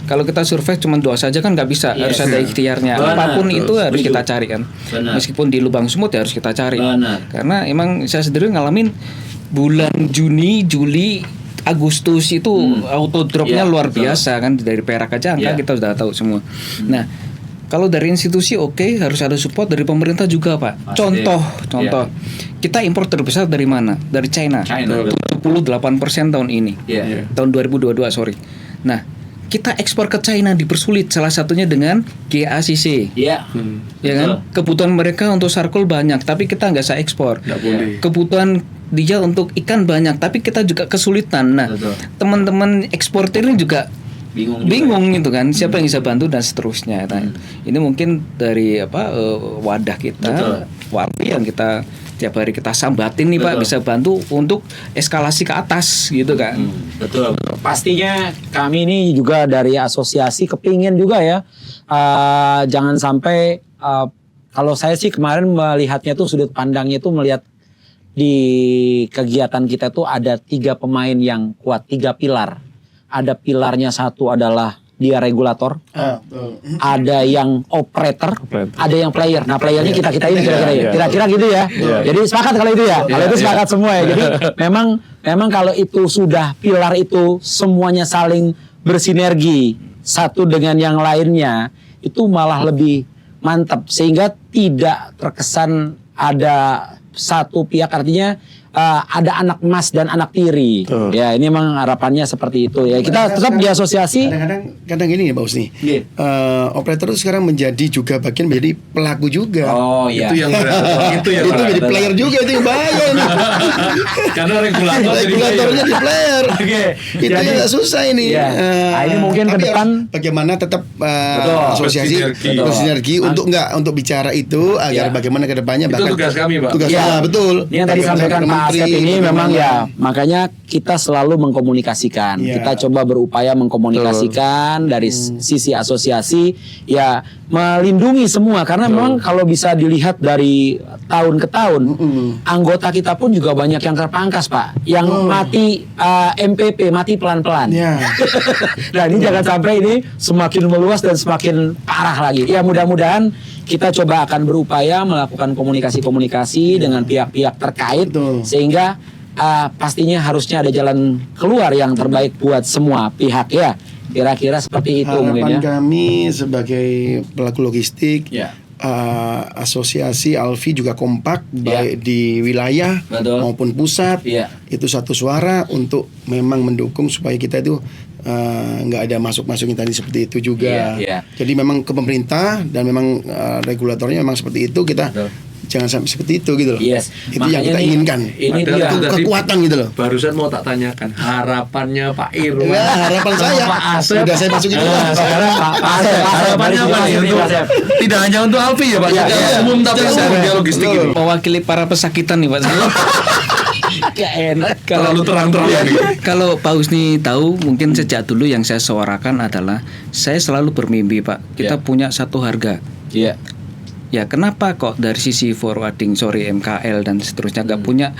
B: Kalau kita survive cuma doa saja kan nggak bisa, harus ada ikhtiarnya. Apapun itu harus kita cari kan. Meskipun di lubang sumut ya harus kita cari. Karena emang saya sendiri ngalamin bulan Juni, Juli, Agustus itu auto dropnya luar biasa kan, dari Perak aja angka kita sudah tahu semua. Nah, kalau dari institusi harus ada support dari pemerintah juga Pak. Contoh, kita impor terbesar dari mana? Dari China. 78% tahun ini. Tahun 2022 sorry. Nah, kita ekspor ke China dipersulit salah satunya dengan GACC. Ya kan? Kebutuhan mereka untuk charcoal banyak, tapi kita nggak bisa ekspor. Kebutuhan dia untuk ikan banyak, tapi kita juga kesulitan. Nah, teman-teman eksportir ini juga bingung gitu kan, siapa yang bisa bantu dan seterusnya. Nah, ini mungkin dari wadah kita, Walfi yang kita tiap hari kita sambatin nih Pak, bisa bantu untuk eskalasi ke atas gitu kan.
C: Betul. Pastinya kami ini juga dari asosiasi kepingin juga ya, jangan sampai kalau saya sih kemarin melihatnya tuh sudut pandangnya tuh melihat di kegiatan kita tuh ada 3 pemain yang kuat, 3 pilar. Ada pilarnya, satu adalah dia regulator, ada yang operator, ada yang player. Nah playernya kita ini kira-kira gitu ya. Jadi sepakat kalau itu ya. Kalau itu sepakat semua ya. Jadi memang kalau itu sudah pilar itu semuanya saling bersinergi satu dengan yang lainnya, itu malah lebih mantap sehingga tidak terkesan ada satu pihak, artinya ada anak emas dan anak tiri. Ya, ini memang harapannya seperti itu ya. Kita tetap di asosiasi.
A: Kadang ini ya Pak Usni. Operator itu sekarang menjadi juga bagian menjadi pelaku juga.
C: Oh iya.
D: Itu yang berat. Itu yang
A: Itu
D: berat.
A: jadi player juga, itu yang bahaya ini.
D: Karena
A: Regulatornya di player.
C: Oke.
A: Itu yang agak susah ini.
C: Iya. Nah, ini mungkin ke
A: tapi
C: depan
A: harus bagaimana tetap
C: Betul.
A: asosiasi bersinergi untuk bicara itu agar
C: Iya.
A: bagaimana ke depannya,
D: Itu
A: bahkan
D: tugas kami, Pak.
A: Tugas
C: Ya,
A: betul.
C: Ini yang tadi sampaikan Pak Asep ini memang ya, makanya kita selalu mengkomunikasikan.
A: Iya.
C: Kita coba berupaya mengkomunikasikan dari sisi asosiasi ya, melindungi semua karena memang kalau bisa dilihat dari tahun ke tahun anggota kita pun juga banyak yang terpangkas Pak, yang mati MPP, mati pelan-pelan.
A: Ya.
C: Nah ini jangan sampai ini semakin meluas dan semakin parah lagi. Ya mudah-mudahan kita coba akan berupaya melakukan komunikasi-komunikasi dengan pihak-pihak terkait
A: Betul.
C: sehingga pastinya harusnya ada jalan keluar yang terbaik buat semua pihak ya. Kira-kira seperti itu mungkin
A: Harapan
C: ya.
A: kami sebagai pelaku logistik,
C: Ya.
A: asosiasi Alfi juga kompak baik di wilayah
C: Betul.
A: maupun pusat.
C: Iya.
A: Itu satu suara untuk memang mendukung supaya kita itu nggak ada masuk-masuknya tadi seperti itu juga.
C: Iya, iya.
A: Jadi memang ke pemerintah dan memang regulatornya memang seperti itu, kita
C: Betul.
A: jangan sampai seperti itu gitu loh.
C: Yes.
A: Itu yang
C: Makanya
A: kita
C: nih,
A: inginkan.
C: ini
D: Padahal
C: dia.
D: itu tadi
A: Kekuatan gitu loh.
D: Barusan mau tak tanyakan harapannya Pak Irwan.
A: Ya, harapan saya
D: Pak Asep.
A: udah saya masukin dulu.
C: Sekarang Pak Asep,
D: Harapannya apa nih untuk tidak hanya untuk Alfi ya Pak, secara
A: iya.
D: umum tapi secara logistik
A: Betul.
D: ini.
B: Mewakili para pesakitan nih Pak.
C: Gak enak.
D: Terlalu terang-terang ya.
B: Kalau Pak Husni tahu, mungkin sejak dulu yang saya suarakan adalah saya selalu bermimpi Pak, kita
C: Ya.
B: punya satu harga.
C: Iya.
B: Ya kenapa kok dari sisi forwarding, MKL dan seterusnya nggak punya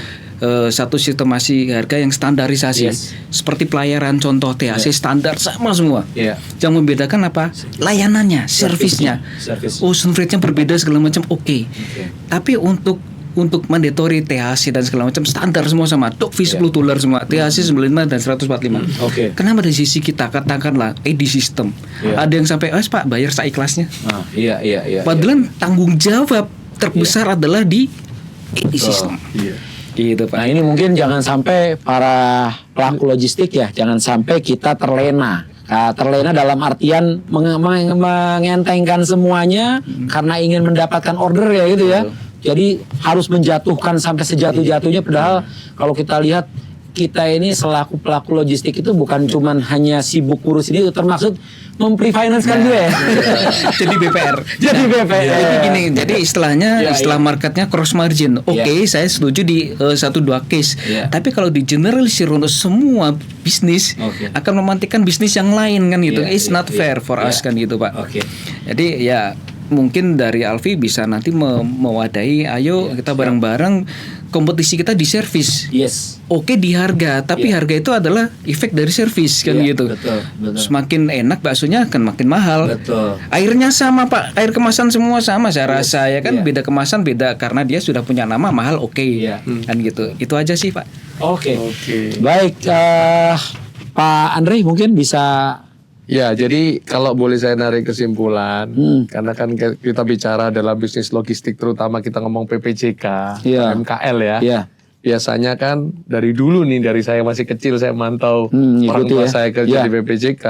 B: satu sistemasi harga yang standarisasi,
C: Yes.
B: seperti pelayaran contoh THC standar sama semua.
C: Iya.
B: Yang membedakan apa? Layanannya, servisnya.
C: Servis.
B: Ocean rate-nya berbeda segala macam, oke. Tapi untuk mandatory THC dan segala macam standar semua sama. TOC fee $10 semua, THC 95 dan 145.
C: Oke.
B: Kenapa dari sisi kita katakanlah di sistem
C: Iya.
B: ada yang sampai Pak bayar seikhlasnya.
C: Nah, iya.
B: Padahal tanggung jawab terbesar adalah di sistem.
D: Iya.
B: Gitu Pak.
C: Nah ini mungkin jangan sampai para pelaku logistik ya, jangan sampai kita terlena. Terlena dalam artian mengentengkan semuanya karena ingin mendapatkan order ya gitu ya. Jadi harus menjatuhkan sampai sejatuh-jatuhnya, padahal kalau kita lihat kita ini selaku pelaku logistik itu bukan cuman hanya sibuk ngurus ini, termasuk memprefinance-kan juga ya.
B: Jadi BPR.
C: Jadi BPR.
B: Jadi gini, jadi istilahnya
C: Ya,
B: istilah marketnya cross margin. Oke, saya setuju di 1-2 case.
C: Ya.
B: Tapi kalau di generalisir untuk semua bisnis
C: Oke.
B: akan memantikan bisnis yang lain kan gitu.
C: Ya,
B: It's not fair for us kan gitu Pak.
C: Oke.
B: Jadi ya mungkin dari Alfi bisa nanti mewadahi, ayo kita bareng-bareng kompetisi kita di servis.
C: Yes.
B: Oke di harga, tapi harga itu adalah efek dari servis kan
C: Iya,
B: gitu.
C: betul.
B: Semakin enak baksonya akan makin mahal.
C: Betul.
B: Airnya sama Pak, air kemasan semua sama saya rasa ya kan,
C: Iya.
B: beda kemasan beda karena dia sudah punya nama mahal, oke.
C: Iya.
B: Kan gitu. Itu aja sih Pak.
C: Oke. Baik, Pak Andre mungkin bisa.
D: Ya, jadi kalau boleh saya narik kesimpulan, karena kan kita bicara dalam bisnis logistik, terutama kita ngomong PPJK,
C: Iya.
D: MKL ya.
C: Iya.
D: Biasanya kan dari dulu nih, dari saya masih kecil saya mantau orang
C: ngikuti
D: tua
C: ya.
D: saya kerja
C: Iya.
D: di PPJK,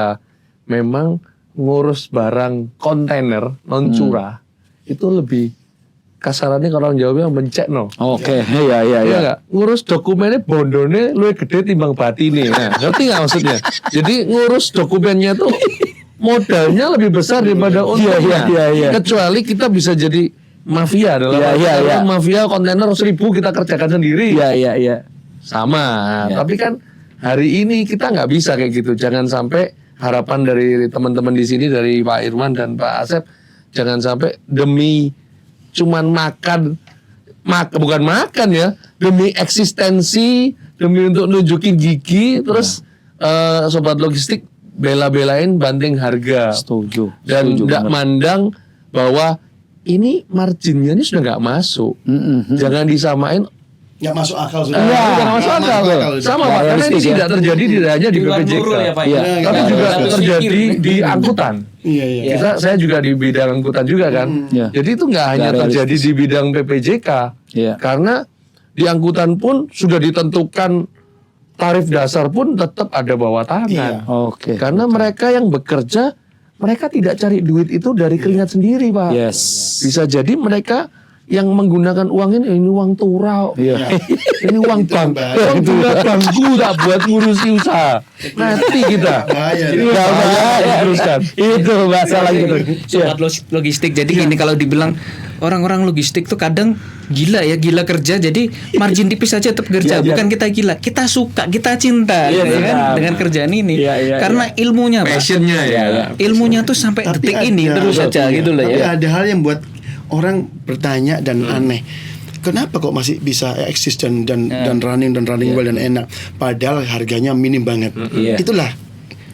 D: memang ngurus barang kontainer non curah itu lebih kasarannya kalau orang Jawa bilang mencek no.
C: Oke, iya.
D: Iya nggak? Ngurus dokumennya bondone luwih gede timbang batine. Nah, ngerti nggak maksudnya? Jadi ngurus dokumennya tuh modalnya lebih besar daripada untungnya.
C: Iya.
D: Kecuali kita bisa jadi mafia dalam
C: Iya.
D: mafia kontainer 1000 kita kerjakan sendiri.
C: Iya.
D: Sama.
C: Iya.
D: Tapi kan hari ini kita nggak bisa kayak gitu. Jangan sampai harapan dari teman-teman di sini, dari Pak Irwan dan Pak Asep, jangan sampai demi cuman bukan makan ya, demi eksistensi, demi untuk nunjukin gigi, terus sobat logistik bela-belain banting harga.
C: Setuju.
D: Dan
C: Setuju
D: nggak
C: banget.
D: mandang bahwa ini marginnya ini sudah nggak masuk. Jangan disamain.
A: Nggak masuk akal sudah.
D: Iya, nggak masuk
A: Nggak
D: akal.
A: sudah.
D: Sama Pak, karena ini
C: Realistis ya.
D: tidak terjadi tidak hanya di
B: Bukan
D: BPJK,
B: nurul ya, Pak,
C: ya?
D: tapi
C: Iya,
D: juga
C: harus
D: terjadi di angkutan.
A: Iya.
D: Saya juga di bidang angkutan juga kan.
C: Iya.
D: Jadi itu nggak hanya
C: Nggak
D: terjadi di bidang PPJK.
C: Iya.
D: Karena Di angkutan pun sudah ditentukan tarif dasar pun tetap ada bawah tangan.
C: Oke.
D: Karena mereka yang bekerja, mereka tidak cari duit itu dari keringat sendiri, Pak.
C: Yes.
D: Bisa jadi mereka yang menggunakan uang ini uang turau.
C: Iya.
D: Ini uang bank. Uang bangku tak buat ngurusi usaha. Mati kita.
A: Bahaya.
D: Ini bahaya teruskan.
C: Itu masalah gitu.
B: Sobat logistik. Jadi gini, kalau dibilang orang-orang logistik tuh kadang gila kerja, jadi margin tipis aja tetap kerja.
C: Iya,
B: Bukan kita gila, kita suka, kita cinta
C: Iya,
B: ya kan,
C: benar.
B: dengan kerjaan ini.
C: Iya,
B: Karena ilmunya, Pak.
D: Passionnya ya.
B: Ilmunya tuh sampai detik ini terus saja gitu loh
A: Tapi
B: ya.
A: ada hal yang buat orang bertanya dan aneh. Kenapa kok masih bisa eksis dan running well dan enak, padahal harganya minim banget.
C: Iya.
A: Itulah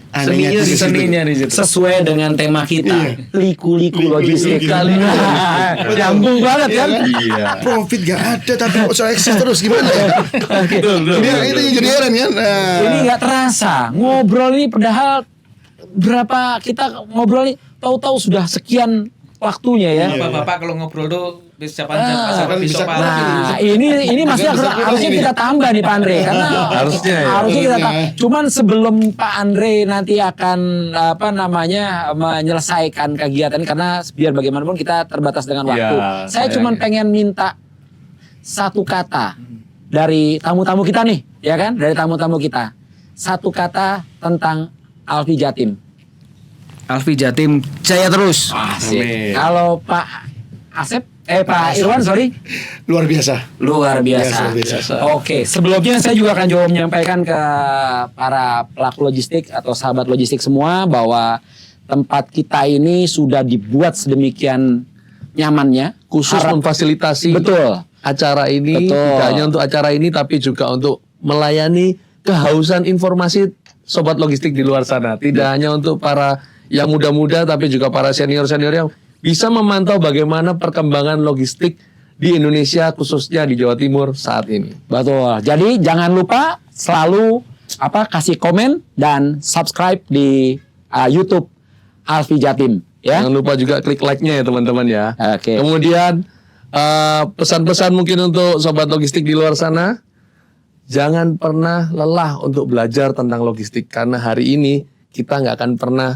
A: anehnya di situ.
B: Seninya di situ.
C: Sesuai dengan tema kita,
A: Iya.
C: liku-liku logistik.
A: Kali.
C: Nyambung banget kan?
D: Iya.
A: Profit gak ada tapi kok soal eksis terus gimana ya? Itu yang jadi heran kan. Nah.
C: Ini nggak terasa ngobrol ini, padahal berapa kita ngobrol ini, tahu-tahu sudah sekian waktunya ya.
B: Bapak-bapak kalau ngobrol tuh bisa panjang
A: bisa-
C: Nah, ini masih harusnya kita tambah nih Pak Andre, karena
D: Harusnya ya.
C: harusnya kita cuman sebelum Pak Andre nanti akan menyelesaikan kegiatan, karena biar bagaimanapun kita terbatas dengan waktu.
D: Ya,
C: Saya cuman pengen minta satu kata dari tamu-tamu kita nih, ya kan? Dari tamu-tamu kita. Satu kata tentang Alfi Jatim.
B: Alfi Jatim jaya terus.
D: Amin.
C: Kalau Pak Asep, Pak Irwan, sorry.
A: Luar biasa.
C: Luar biasa.
A: Luar biasa.
C: Oke, sebelumnya saya juga akan coba menyampaikan ke para pelaku logistik atau sahabat logistik semua bahwa tempat kita ini sudah dibuat sedemikian nyamannya,
D: Khusus memfasilitasi
C: betul.
D: acara ini,
C: Betul.
D: tidak hanya untuk acara ini tapi juga untuk melayani kehausan informasi sobat logistik di luar sana. Tidak hanya untuk para yang muda-muda tapi juga para senior-senior yang bisa memantau bagaimana perkembangan logistik di Indonesia, khususnya di Jawa Timur saat ini.
C: Betul. Jadi jangan lupa selalu kasih komen dan subscribe di YouTube Alfi Jatim ya.
D: Jangan lupa juga klik like-nya ya teman-teman ya.
C: Oke.
D: Kemudian pesan-pesan mungkin untuk sobat logistik di luar sana, jangan pernah lelah untuk belajar tentang logistik, karena hari ini kita nggak akan pernah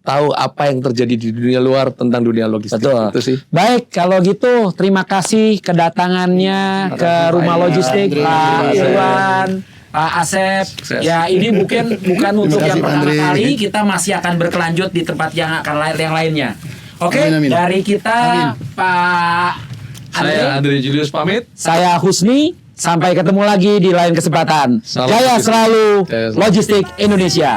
D: tahu apa yang terjadi di dunia luar tentang dunia logistik.
C: Betul.
D: Itu sih.
C: Baik, kalau gitu terima kasih kedatangannya ke rumah logistik Pak Irwan, Pak Asep.
D: Sukses.
C: Ya, ini bukan untuk
A: kasih,
C: yang
A: Pak
C: pertama
A: Andre.
C: kali, kita masih akan berkelanjut di tempat yang lainnya. Oke,
A: Amin, amin.
C: dari kita Pak Andre,
D: Saya Andre Julius pamit.
C: saya Husni. Sampai ketemu lagi di lain kesempatan.
D: Salam
C: Jaya
D: logistik.
C: selalu
D: Jaya selalu.
C: Logistik Indonesia.